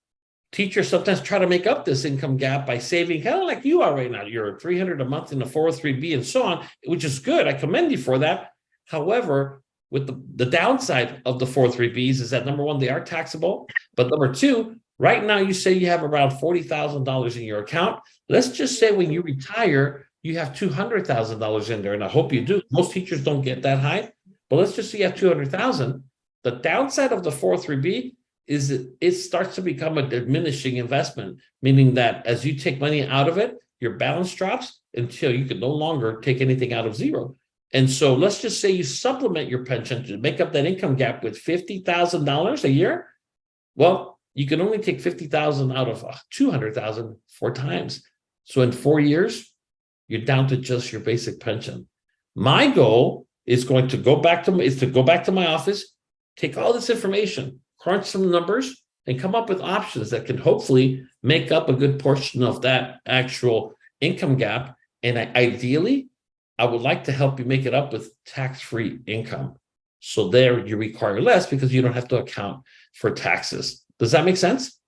teachers sometimes try to make up this income gap by saving, kind of like you are right now. You're $300 a month in the 403B and so on, which is good. I commend you for that. However, with the downside of the 403Bs is that number one, they are taxable. But number two, right now you say you have around $40,000 in your account. Let's just say when you retire, you have $200,000 in there. And I hope you do. Most teachers don't get that high. But let's just say you have 200,000. The downside of the 403B is it starts to become a diminishing investment, meaning that as you take money out of it, your balance drops until you can no longer take anything out of zero. And so let's just say you supplement your pension to make up that income gap with $50,000 a year. Well, you can only take 50,000 out of 200,000 4 times. So in 4 years, you're down to just your basic pension. My goal is to go back to my office, take all this information, crunch some numbers, and come up with options that can hopefully make up a good portion of that actual income gap. And ideally, I would like to help you make it up with tax-free income. So there you require less because you don't have to account for taxes. Does that make sense?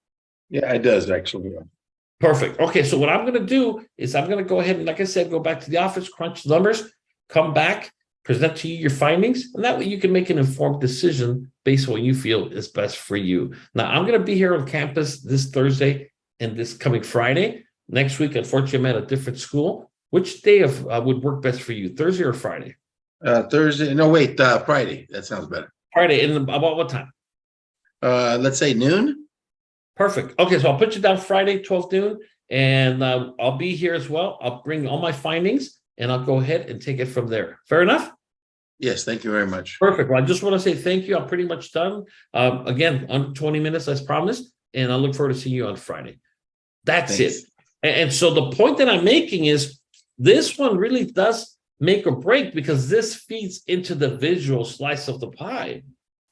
Yeah, it does actually. Perfect. Okay, so what I'm going to do is I'm going to go ahead and, like I said, go back to the office, crunch the numbers, come back, present to you your findings, and that way you can make an informed decision based on what you feel is best for you. Now, I'm going to be here on campus this Thursday and this coming Friday. Next week, unfortunately, I'm at a different school. Which day would work best for you, Thursday or Friday? Thursday. No, wait, Friday. That sounds better. Friday, and about what time? Let's say noon. Perfect. Okay, so I'll put you down Friday, 12 noon, and I'll be here as well. I'll bring all my findings, and I'll go ahead and take it from there. Fair enough? Yes, thank you very much. Perfect. Well, I just want to say thank you. I'm pretty much done. Again, under 20 minutes as promised, and I look forward to seeing you on Friday. That's Thanks. it. And so the point that I'm making is this one really does make or break because this feeds into the visual slice of the pie.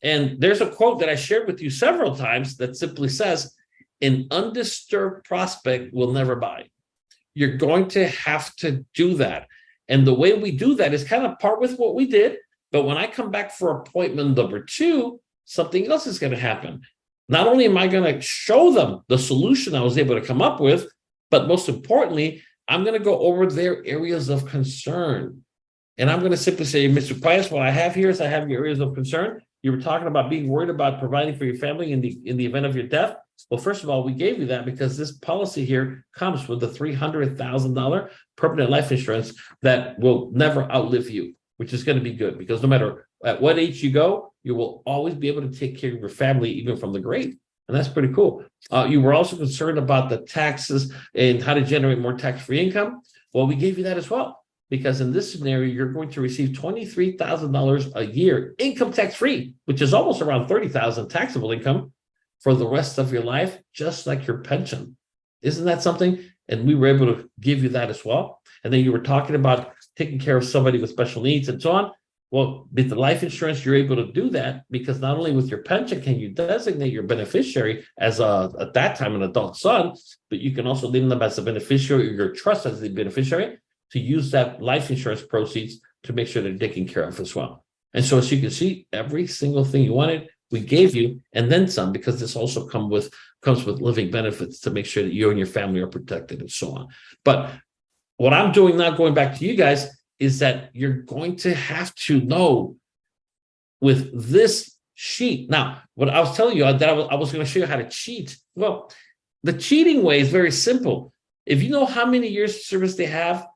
And there's a quote that I shared with you several times that simply says, an undisturbed prospect will never buy. You're going to have to do that. And the way we do that is kind of part with what we did. But when I come back for appointment number 2, something else is going to happen. Not only am I going to show them the solution I was able to come up with, but most importantly, I'm going to go over their areas of concern. And I'm going to simply say, Mr. Pius, what I have here is I have your areas of concern. You were talking about being worried about providing for your family in the event of your death. Well, first of all, we gave you that because this policy here comes with the $300,000 permanent life insurance that will never outlive you, which is going to be good because no matter at what age you go, you will always be able to take care of your family, even from the grave. And that's pretty cool. You were also concerned about the taxes and how to generate more tax-free income. Well, we gave you that as well, because in this scenario, you're going to receive $23,000 a year income tax-free, which is almost around $30,000 taxable income for the rest of your life, just like your pension. Isn't that something? And we were able to give you that as well. And then you were talking about taking care of somebody with special needs and so on. Well, with the life insurance, you're able to do that because not only with your pension can you designate your beneficiary as at that time an adult son, but you can also name them as a beneficiary or your trust as the beneficiary to use that life insurance proceeds to make sure they're taken care of as well. And so as you can see, every single thing you wanted, we gave you, and then some, because this also comes with living benefits to make sure that you and your family are protected and so on. But what I'm doing now, going back to you guys, is that you're going to have to know with this sheet. Now, what I was telling you that I was going to show you how to cheat. Well, the cheating way is very simple. If you know how many years of service they have,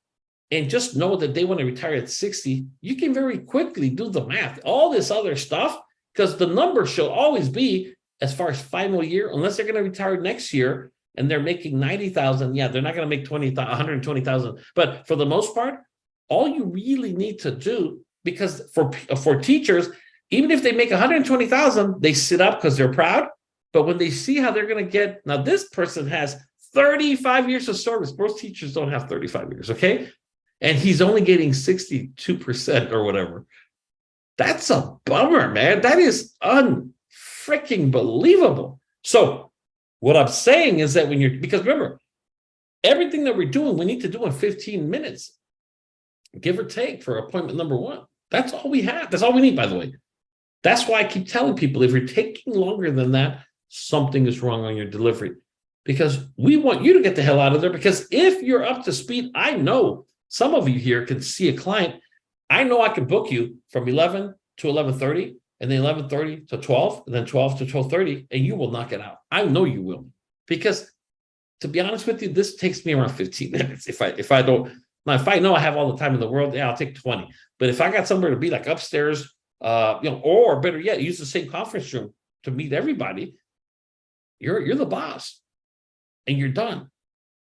and just know that they want to retire at 60, you can very quickly do the math. All this other stuff, because the number should always be as far as final year, unless they're going to retire next year and they're making 90,000. Yeah, they're not going to make 120,000. But for the most part, all you really need to do, because for teachers, even if they make 120,000, they sit up because they're proud. But when they see how they're going to get, now this person has 35 years of service. Most teachers don't have 35 years, okay? And he's only getting 62% or whatever. That's a bummer, man. That is unfreaking believable. So what I'm saying is that because remember, everything that we're doing, we need to do in 15 minutes, give or take, for appointment number 1. That's all we have. That's all we need, by the way. That's why I keep telling people, if you're taking longer than that, something is wrong on your delivery. because we want you to get the hell out of there. Because if you're up to speed, I know some of you here can see a client. I know I can book you from 11 to 11:30, and then 11:30 to 12, and then 12 to 12:30, and you will knock it out. I know you will, because to be honest with you, this takes me around 15 minutes. If I don't, now if I know I have all the time in the world, yeah, I'll take 20. But if I got somewhere to be like upstairs, or better yet, use the same conference room to meet everybody, you're the boss, and you're done.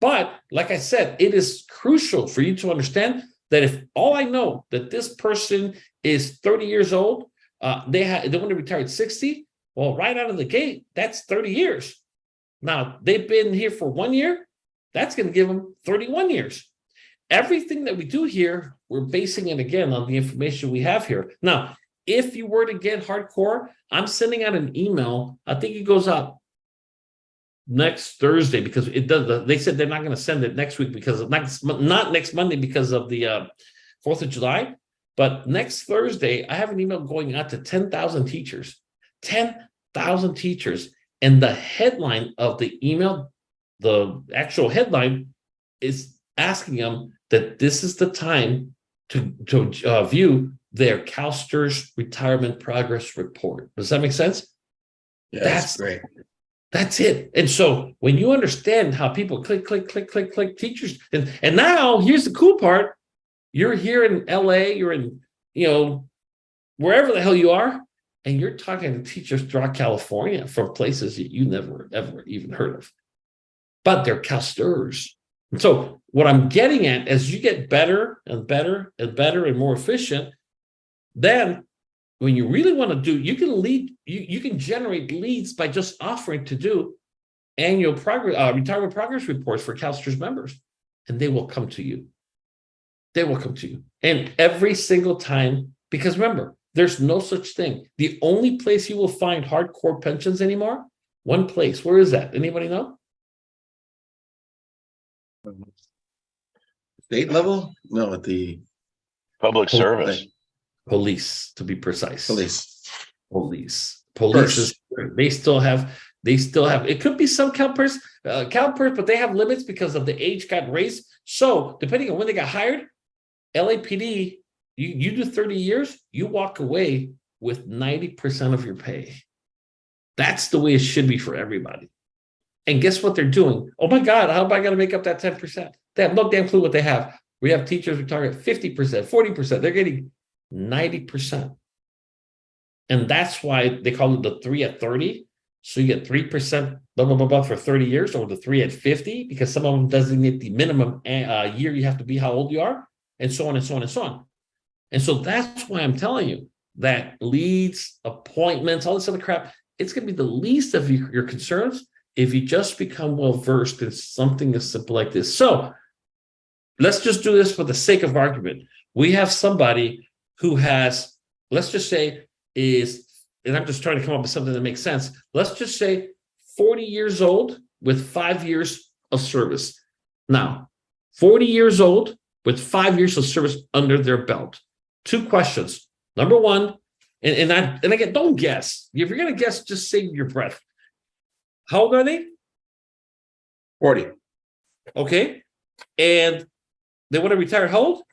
But like I said, it is crucial for you to understand that if all I know that this person is 30 years old, they want to retire at 60. Well, right out of the gate, that's 30 years. Now they've been here for 1 year. That's going to give them 31 years. Everything that we do here, we're basing it again on the information we have here. Now, if you were to get hardcore, I'm sending out an email. I think it goes out next Thursday, because it does. They said they're not going to send it next week because of not next Monday because of the 4th of July. But next Thursday, I have an email going out to 10,000 teachers. 10,000 teachers. And the headline of the email, the actual headline, is asking them that this is the time to view their CalSTRS retirement progress report. Does that make sense? Yeah, that's great. That's it. And so when you understand how people click, teachers, and now here's the cool part. You're here in LA, you're in, wherever the hell you are, and you're talking to teachers throughout California from places that you never, ever even heard of. But they're CalSTRS. And so what I'm getting at, as you get better and better and better and more efficient, then when you really want to do, you can lead, you can generate leads by just offering to do annual retirement progress reports for CalSTRS members, and they will come to you. They will come to you. And every single time, because remember, there's no such thing. The only place you will find hardcore pensions anymore, one place. Where is that? Anybody know? State level? No, at the Public service. Police, to be precise. police. Police is, they still have, it could be some CalPERS, but they have limits because of the age got raised. So depending on when they got hired, LAPD, you do 30 years, you walk away with 90% of your pay. That's the way it should be for everybody. And guess what they're doing? Oh my God, how am I going to make up that 10%? They have no damn clue what they have. We have teachers who target 50%, 40%. They're getting 90%. And that's why they call it the 3 at 30. So you get 3% blah, blah, blah, blah for 30 years, or the 3 at 50, because some of them designate the minimum year you have to be, how old you are, and so on and so on and so on. And so that's why I'm telling you that leads, appointments, all this other crap, it's going to be the least of your concerns if you just become well-versed in something as simple like this. So let's just do this for the sake of argument. We have somebody who has, let's just say is, and I'm just trying to come up with something that makes sense. Let's just say 40 years old with 5 years of service. Now, 40 years old with 5 years of service under their belt. 2 questions. Number one, and again, don't guess. If you're going to guess, just save your breath. How old are they? 40. Okay. And they want to retire how old?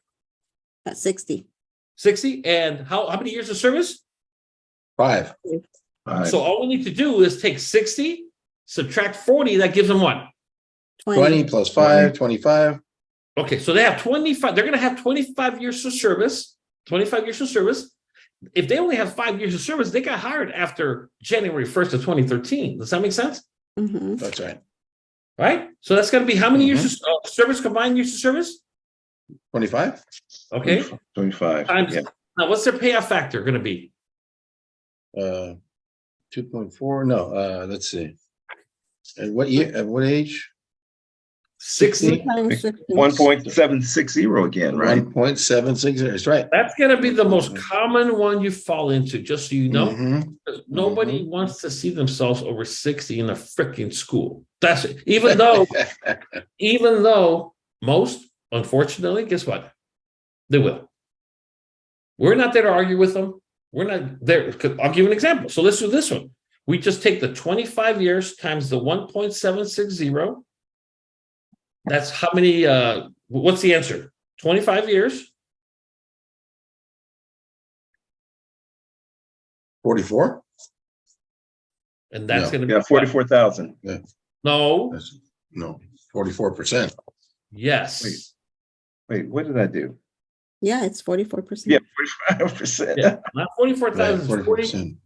At 60. 60. And how many years of service? 5. So all we need to do is take 60, subtract 40. That gives them what? 20 plus 5, 25. Okay. So they have 25. They're going to have 25 years of service. 25 years of service. If they only have 5 years of service, they got hired after January 1st of 2013. Does that make sense? Mm-hmm. That's right. Right? So that's going to be how many years of service, combined years of service? 25. Okay. 25. Times, Yeah. now, what's their payoff factor going to be? 2.4. No, let's see. At what year? At what age? 60. 1.760 again, right? 1.76. That's right. That's going to be the most common one you fall into, just so you know. Mhm. Nobody wants to see themselves over 60 in a freaking school. That's it. Even though most, unfortunately, guess what? They will. We're not there to argue with them. We're not there. I'll give you an example. So let's do this one. We just take the 25 years times the 1.760. That's how many, what's the answer? 25 years? 44? And that's No. going to be Yeah, 44,000. No, No, 44%. yes. Wait, what did I do? Yeah, it's 44%. Yeah, 45%. Yeah, not 44,000, 44%.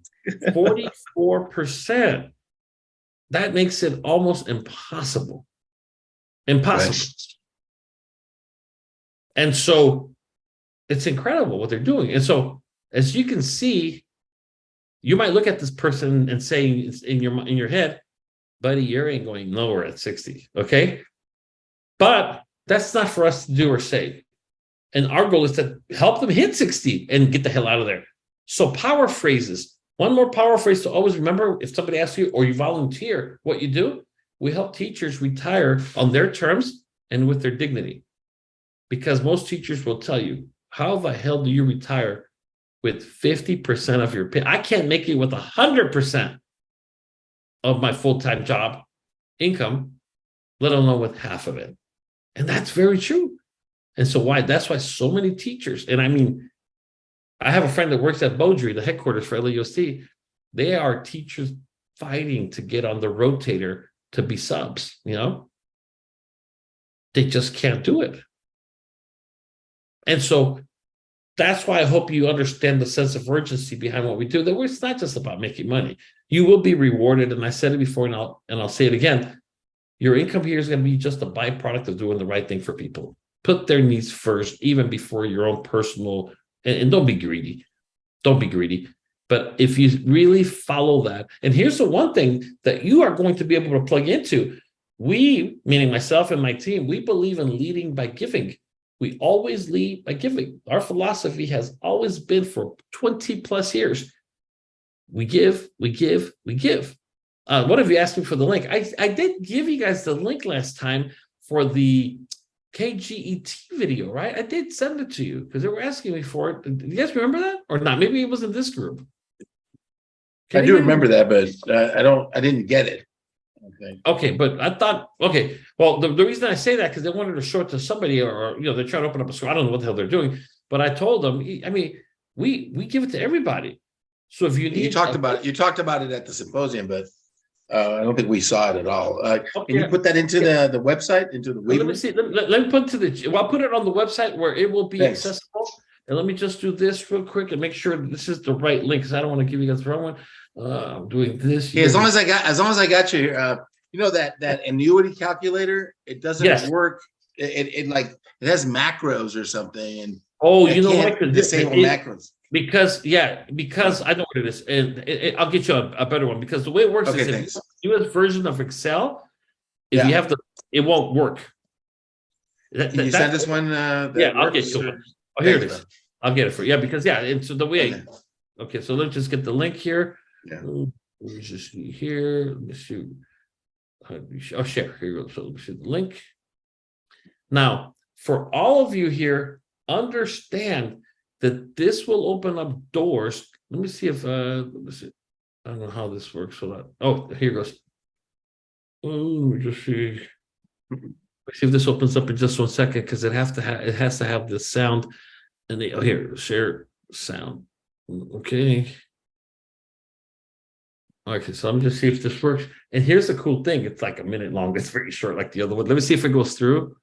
44%. That makes it almost impossible. Impossible. Right. And so it's incredible what they're doing. And so as you can see, you might look at this person and say in your head, buddy, you ain't going nowhere at 60. Okay. But that's not for us to do or say. And our goal is to help them hit 60 and get the hell out of there. So power phrases. One more power phrase to always remember if somebody asks you or you volunteer what you do, we help teachers retire on their terms and with their dignity. Because most teachers will tell you, how the hell do you retire with 50% of your pay? I can't make it with 100% of my full-time job income, let alone with half of it. And that's very true. And so that's why so many teachers, and I mean, I have a friend that works at Beaudry, the headquarters for LAUSD. They are teachers fighting to get on the rotator to be subs, you know? They just can't do it. And so that's why I hope you understand the sense of urgency behind what we do. That it's not just about making money. You will be rewarded, and I said it before, and I'll say it again. Your income here is going to be just a byproduct of doing the right thing for people. Put their needs first, even before your own personal. And don't be greedy. Don't be greedy. But if you really follow that, and here's the one thing that you are going to be able to plug into. We, meaning myself and my team, we believe in leading by giving. We always lead by giving. Our philosophy has always been for 20 plus years. We give, we give, we give. One of you asked me for the link. I did give you guys the link last time for the KGET video, right? I did send it to you because they were asking me for it. Do you guys remember that or not? Maybe it was in this group. I do remember that, but I didn't get it. Okay, but I thought, okay, well, the reason I say that because they wanted to show it to somebody or they're trying to open up a school. I don't know what the hell they're doing, but I told them, I mean, we give it to everybody. So if you need, you talked about it at the symposium, but I don't think we saw it at all. Can you put that into the website, into the let me see. Let me put I'll put it on the website where it will be accessible. And let me just do this real quick and make sure this is the right link because I don't want to give you guys the wrong one. I'm doing this. Yeah, as long as I got you here, that annuity calculator, it doesn't work. It has macros or something, and you know what? Disable macros. Because I know what it is, and I'll get you a better one. Because the way it works is if you use version of Excel, if you have it won't work. Can you send this one? I'll get you one. Oh, here it is. I'll get it for you. Yeah, because and so the way. Okay, so let's just get the link here. Yeah. Let me just see here. Let me see. Oh, share. Here you go. So let me see the link. Now, for all of you here, understand that this will open up doors. Let me see if let me see. I don't know how this works. Here goes. Oh, just see. See if this opens up in just 1 second because it has to have the sound. And here, share sound. Okay. Okay, so I'm just see if this works. And here's the cool thing: it's like a minute long. It's very short, like the other one. Let me see if it goes through.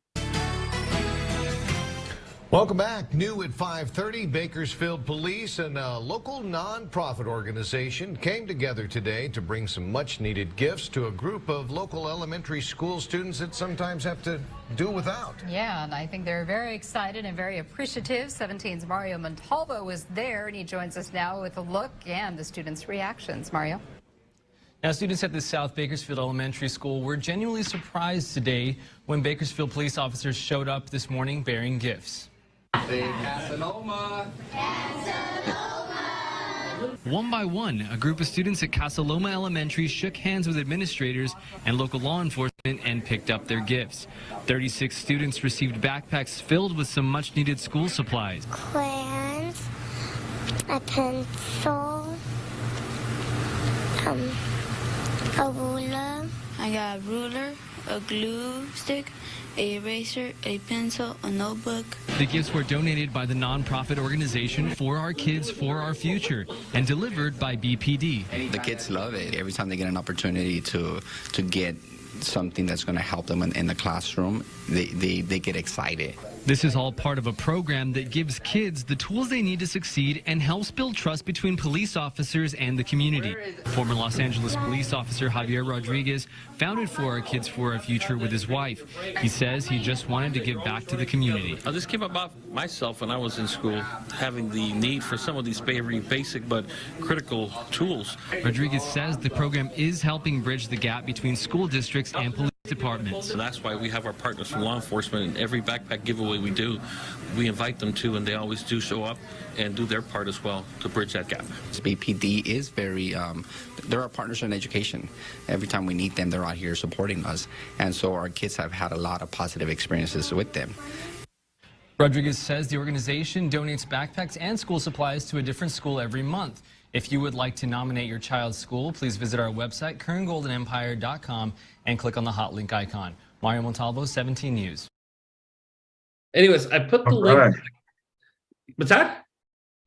Welcome back. New at 5:30, Bakersfield Police and a local nonprofit organization came together today to bring some much-needed gifts to a group of local elementary school students that sometimes have to do without. Yeah, and I think they're very excited and very appreciative. 17's Mario Montalvo was there, and he joins us now with a look and the students' reactions. Mario. Now, students at the South Bakersfield Elementary School were genuinely surprised today when Bakersfield police officers showed up this morning bearing gifts. Casanoma. One by one, a group of students at Casaloma Elementary shook hands with administrators and local law enforcement and picked up their gifts. 36 students received backpacks filled with some much-needed school supplies. Crayons, a pencil, A ruler. I got a ruler, a glue stick, a eraser, a pencil, a notebook. The gifts were donated by the nonprofit organization For Our Kids, For Our Future and delivered by BPD. The kids love it. Every time they get an opportunity to get something that's going to help them in the classroom, they get excited. This is all part of a program that gives kids the tools they need to succeed and helps build trust between police officers and the community. Former Los Angeles police officer Javier Rodriguez founded For Our Kids, For Our Future with his wife. He says he just wanted to give back to the community. This came about myself when I was in school, having the need for some of these very basic but critical tools. Rodriguez says the program is helping bridge the gap between school districts and police departments. And that's why we have our partners from law enforcement. In every backpack giveaway we do, we invite them to, and they always do show up and do their part as well to bridge that gap. BPD is very, they're our partners in education. Every time we need them, they're out here supporting us. And so our kids have had a lot of positive experiences with them. Rodriguez says the organization donates backpacks and school supplies to a different school every month. If you would like to nominate your child's school, please visit our website, kerngoldenempire.com, and click on the hot link icon. Mario Montalvo, 17 News. Anyways, I put the link. Right. What's that?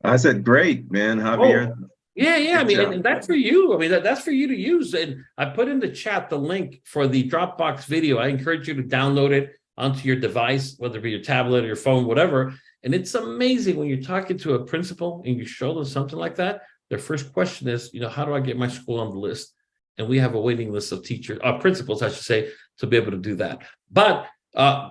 I said, great, man, Javier. Yeah. I Good mean, job. and that's for you. I mean, that's for you to use. And I put in the chat the link for the Dropbox video. I encourage you to download it onto your device, whether it be your tablet or your phone, whatever. And it's amazing when you're talking to a principal and you show them something like that. Their first question is, how do I get my school on the list? And we have a waiting list of teachers, principals, I should say, to be able to do that. But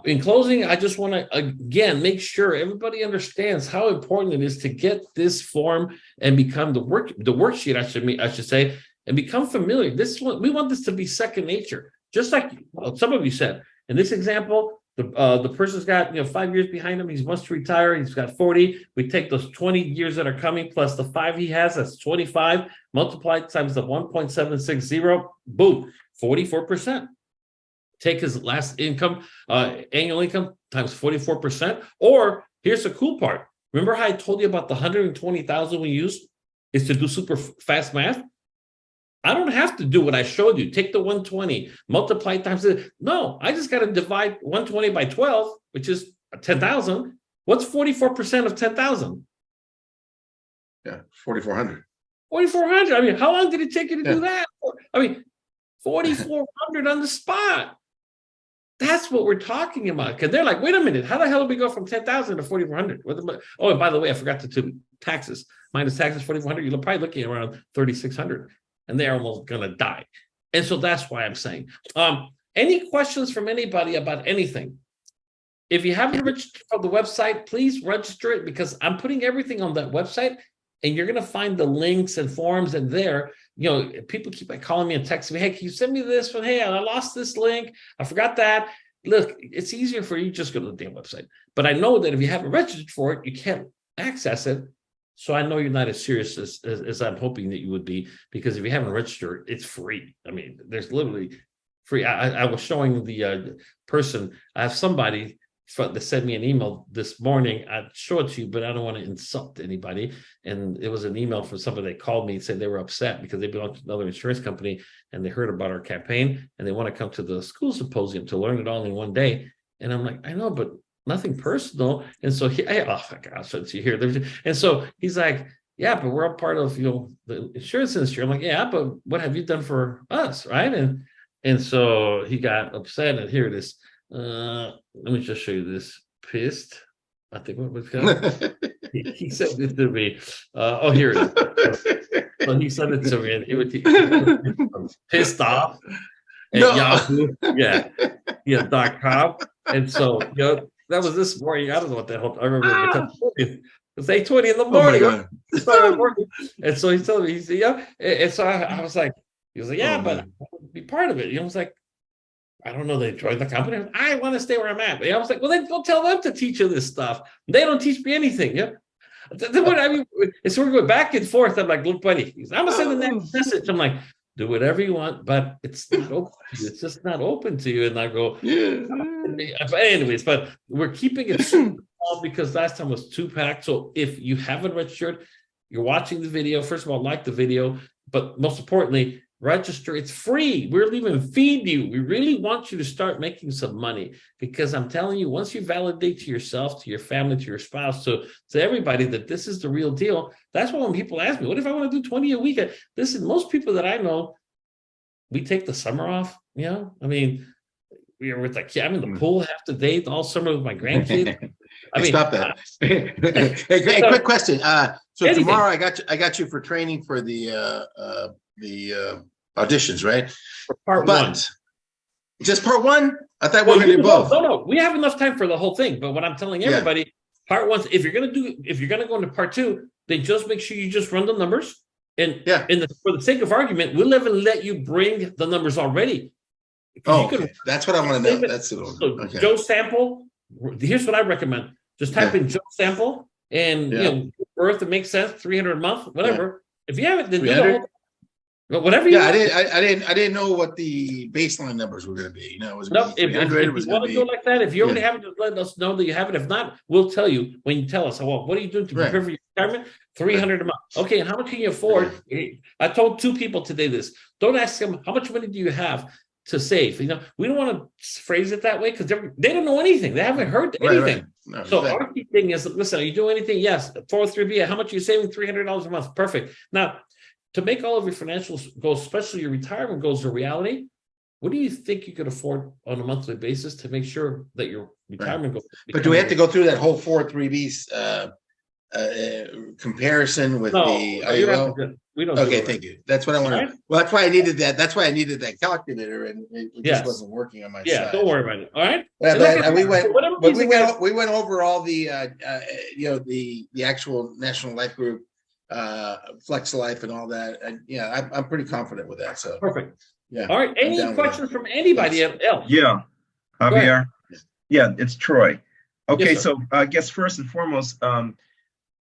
in closing, I just want to, again, make sure everybody understands how important it is to get this form and become the worksheet, I should say, and become familiar. We want this to be second nature. Just like some of you said, in this example, the person's got 5 years behind him. He wants to retire. He's got 40. We take those 20 years that are coming plus the 5 he has. That's 25 multiplied times the 1.760. Boom, 44%. Take his last income, annual income times 44%. Or here's the cool part. Remember how I told you about the 120,000 we used is to do super fast math? I don't have to do what I showed you. Take the 120, multiply times it. No, I just got to divide 120 by 12, which is 10,000. What's 44% of 10,000? Yeah, 4,400. 4,400. I mean, how long did it take you to do that? I mean, 4,400 on the spot. That's what we're talking about. Because they're like, wait a minute, how the hell did we go from 10,000 to 4,400? Oh, and by the way, I forgot to do taxes. Minus taxes, 4,400. You're probably looking at around 3,600. And they're almost going to die. And so that's why I'm saying. Any questions from anybody about anything? If you haven't registered for the website, please register it because I'm putting everything on that website and you're going to find the links and forms and there. People keep calling me and texting me, hey, can you send me this one? Hey, I lost this link. I forgot that. Look, it's easier for you just go to the damn website. But I know that if you haven't registered for it, you can't access it. So I know you're not as serious as I'm hoping that you would be, because if you haven't registered, it's free. I mean, there's literally free. I was showing the person, I have somebody that sent me an email this morning. I'd show it to you, but I don't want to insult anybody. And it was an email from somebody that called me and said they were upset because they belong to another insurance company and they heard about our campaign and they want to come to the school symposium to learn it all in one day. And I'm like, I know, but nothing personal. And so I'll show it to you here. And so he's like, yeah, but we're a part of the insurance industry. I'm like, yeah, but what have you done for us, right? And so he got upset, and here it is. Let me just show you this. Pissed, I think what was called. He said this to me. Here it is. So he sent it to me, and he was pissed off at Yahoo. .com. And so that was this morning. I don't know what the hell. I remember it's 8:20 in the morning. And so he's telling me, he said, yeah. And so I was like, he was like, yeah, but I want to be part of it. I was like, I don't know. They joined the company. I want to stay where I'm at. And I was like, well, then go tell them to teach you this stuff. They don't teach me anything. Yeah. I mean, so we're going back and forth. I'm like, look, buddy, I'm gonna send the next message. I'm like, do whatever you want, but it's not open to you. It's just not open to you. And I go, But anyways, but we're keeping it super small because last time was 2-pack. So if you haven't registered, you're watching the video. First of all, like the video, but most importantly, register. It's free. We'll even feed you. We really want you to start making some money, because I'm telling you, once you validate to yourself, to your family, to your spouse, to everybody that this is the real deal. That's why when people ask me, what if I want to do 20 a week? Listen, most people that I know, we take the summer off. I mean, we are with the kid. I'm in the pool half the day all summer with my grandkids. I mean, stop that. Hey, quick question. So anything. tomorrow I got you for training for the auditions, right? For part one. Just part one? I thought we were gonna do both. No. We have enough time for the whole thing. But what I'm telling everybody, part one, if you're gonna go into part two, then just make sure you just run the numbers. And for the sake of argument, we'll even let you bring the numbers already. Oh, okay. That's what I want to know. That's it. Okay. Joe Sample. Here's what I recommend. Just type in Joe Sample, and birth, it makes sense. 300 a month, whatever. If you have it, then do the whole, whatever. I didn't know what the baseline numbers were going to be. It was if you want to go like that, if you already have it, just let us know that you have it. If not, we'll tell you when you tell us. Well, what are you doing to prepare for your retirement? 300 a month. Okay, and how much can you afford? I told 2 people today this. Don't ask them how much money do you have to save. We don't want to phrase it that way, because they don't know anything. They haven't heard anything. No, so our key thing is, listen, are you doing anything? Yes. 403B. How much are you saving? $300 a month. Perfect. Now, to make all of your financial goals, especially your retirement goals, a reality, what do you think you could afford on a monthly basis to make sure that your retirement goals? But do we have to go through that whole 403B's comparison with the IUL? We don't. Okay, thank you. That's what I wanted. Well, that's why I needed that. That's why I needed that calculator, and it just wasn't working on my side. Don't worry about it. All right. We went over all the the actual National Life Group, Flex Life, and all that. And I'm pretty confident with that. So perfect. Yeah. All right. Any questions from anybody else? Yeah, Javier. Yeah, it's Troy. Okay, Yes, so I guess first and foremost,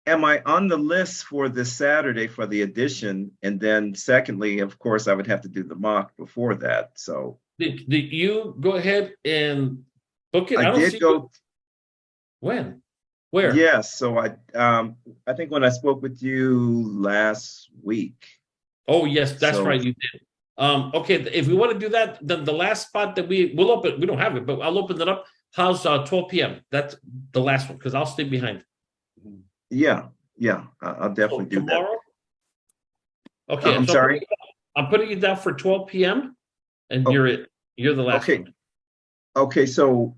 am I on the list for this Saturday for the audition? And then secondly, of course, I would have to do the mock before that. So did you go ahead and book it? I did go. When? Where? Yes. So I think when I spoke with you last week. Oh, yes, that's right. You did. Okay, if we want to do that, then the last spot that we'll open, we don't have it, but I'll open it up. How's 12 p.m.? That's the last one, because I'll stay behind. Yeah, I'll definitely do tomorrow? That. Okay, I'm sorry. I'm putting you down for 12 p.m. and you're the last one. Okay, so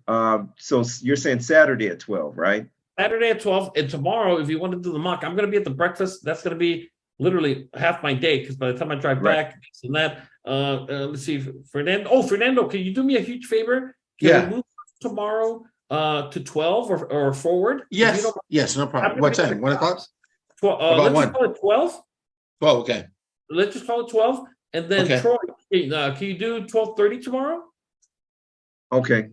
you're saying Saturday at 12, right? Saturday at 12, and tomorrow, if you want to do the mock, I'm going to be at the breakfast. That's going to be literally half my day, because by the time I drive back and that, let's see, Fernando, can you do me a huge favor? Can we move tomorrow to 12 or forward? Yes, no problem. What time? 1 o'clock? Let's just call it 12. 12, okay. Let's just call it 12. And then Troy, can you do 12:30 tomorrow? Okay.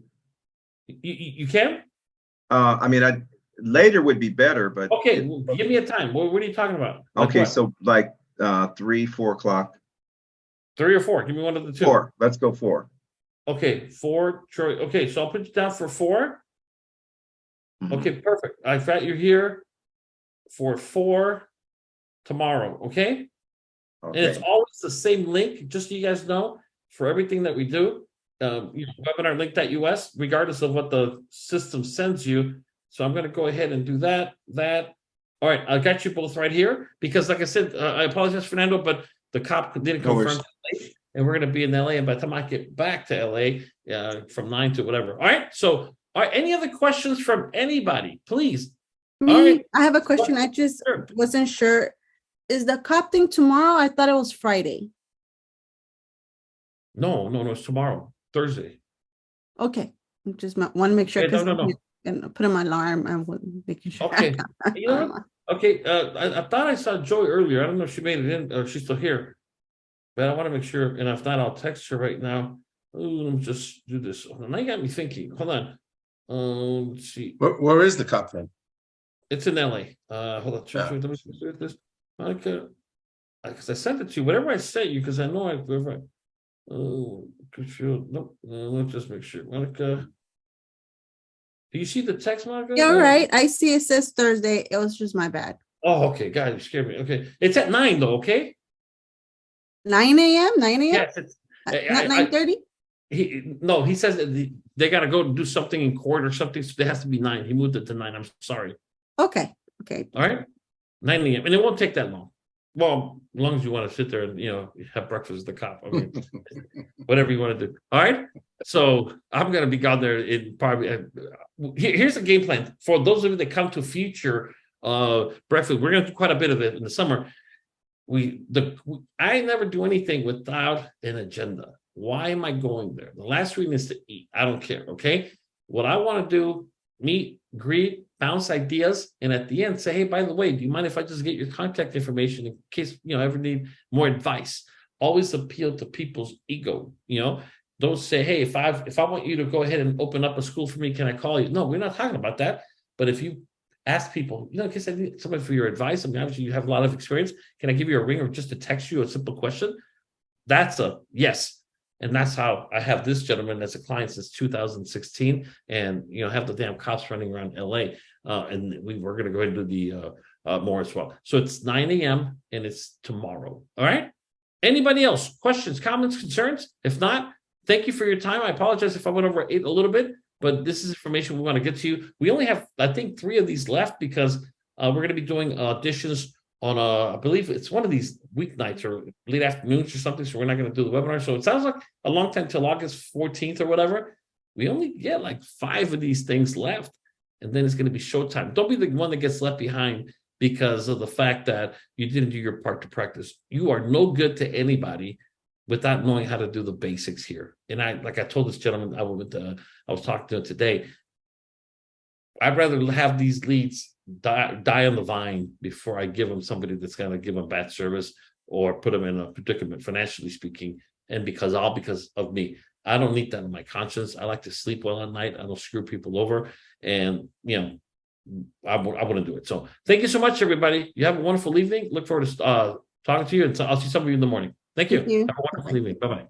You can? I mean, later would be better, but okay, give me a time. What are you talking about? Okay, so like 3, 4 o'clock. 3 or 4. Give me one of the two. 4. Let's go 4. Okay, 4, Troy. Okay, so I'll put you down for 4. Mm-hmm. Okay, perfect. I've got you here for 4 tomorrow. Okay? And it's always the same link, just so you guys know, for everything that we do. Webinar.link.us, regardless of what the system sends you. So I'm going to go ahead and do that. All right, I got you both right here, because like I said, I apologize, Fernando, but the cop didn't confirm. And we're going to be in LA. And by the time I get back to LA, from 9 to whatever. All right. So, any other questions from anybody, please? I have a question. I just wasn't sure. Is the cop thing tomorrow? I thought it was Friday. No, it's tomorrow, Thursday. Okay. Just want to make sure. No. And put in my alarm. I wasn't making sure. Okay. Okay. I thought I saw Joy earlier. I don't know if she made it in or she's still here. But I want to make sure, and if not, I'll text her right now. Let me just do this. Now you got me thinking. Hold on. Let's see. Where is the cop then? It's in LA. Hold on. Let me do this. Because I sent it to you. Whatever I sent you, because I know let's just make sure. Monica. Do you see the text, Monica? Yeah, right. I see it says Thursday. It was just my bad. Oh, okay. God, you scared me. Okay. It's at 9 though, okay? 9 a.m., 9 a.m.? Yes, it's Not 9:30? he says that they got to go do something in court or something, so it has to be 9. He moved it to 9. I'm sorry. Okay. All right, 9 a.m. and it won't take that long. Well, as long as you want to sit there and have breakfast with the cop. I mean, whatever you want to do. All right. So I'm gonna be gone there in probably. Here's a game plan for those of you that come to future breakfast. We're gonna do quite a bit of it in the summer. I never do anything without an agenda. Why am I going there? The last reason is to eat. I don't care. Okay. What I want to do, meet, greet, bounce ideas, and at the end say, hey, by the way, do you mind if I just get your contact information in case ever need more advice? Always appeal to people's ego. Don't say, hey, if I want you to go ahead and open up a school for me, can I call you? No, we're not talking about that. But if you ask people, in case I need somebody for your advice, I mean, obviously you have a lot of experience. Can I give you a ring or just to text you a simple question? That's a yes. And that's how I have this gentleman as a client since 2016, and have the damn cops running around LA. And we're going to go ahead and do the more as well. So it's 9 a.m. and it's tomorrow. All right. Anybody else? Questions, comments, concerns? If not, thank you for your time. I apologize if I went over it a little bit, but this is information we want to get to you. We only have, I think, 3 of these left because we're going to be doing auditions on I believe it's one of these weeknights or late afternoons or something. So we're not going to do the webinar. So it sounds like a long time till August 14th or whatever. We only get like 5 of these things left. And then it's going to be showtime. Don't be the one that gets left behind because of the fact that you didn't do your part to practice. You are no good to anybody without knowing how to do the basics here. And I told this gentleman I was talking to him today, I'd rather have these leads die on the vine before I give them somebody that's going to give them bad service or put them in a predicament, financially speaking, and because of me. I don't need that on my conscience. I like to sleep well at night. I don't screw people over, and I wouldn't do it. So thank you so much, everybody. You have a wonderful evening. Look forward to talking to you, and I'll see some of you in the morning. Thank you. Thank you. Have a wonderful evening. Bye-bye.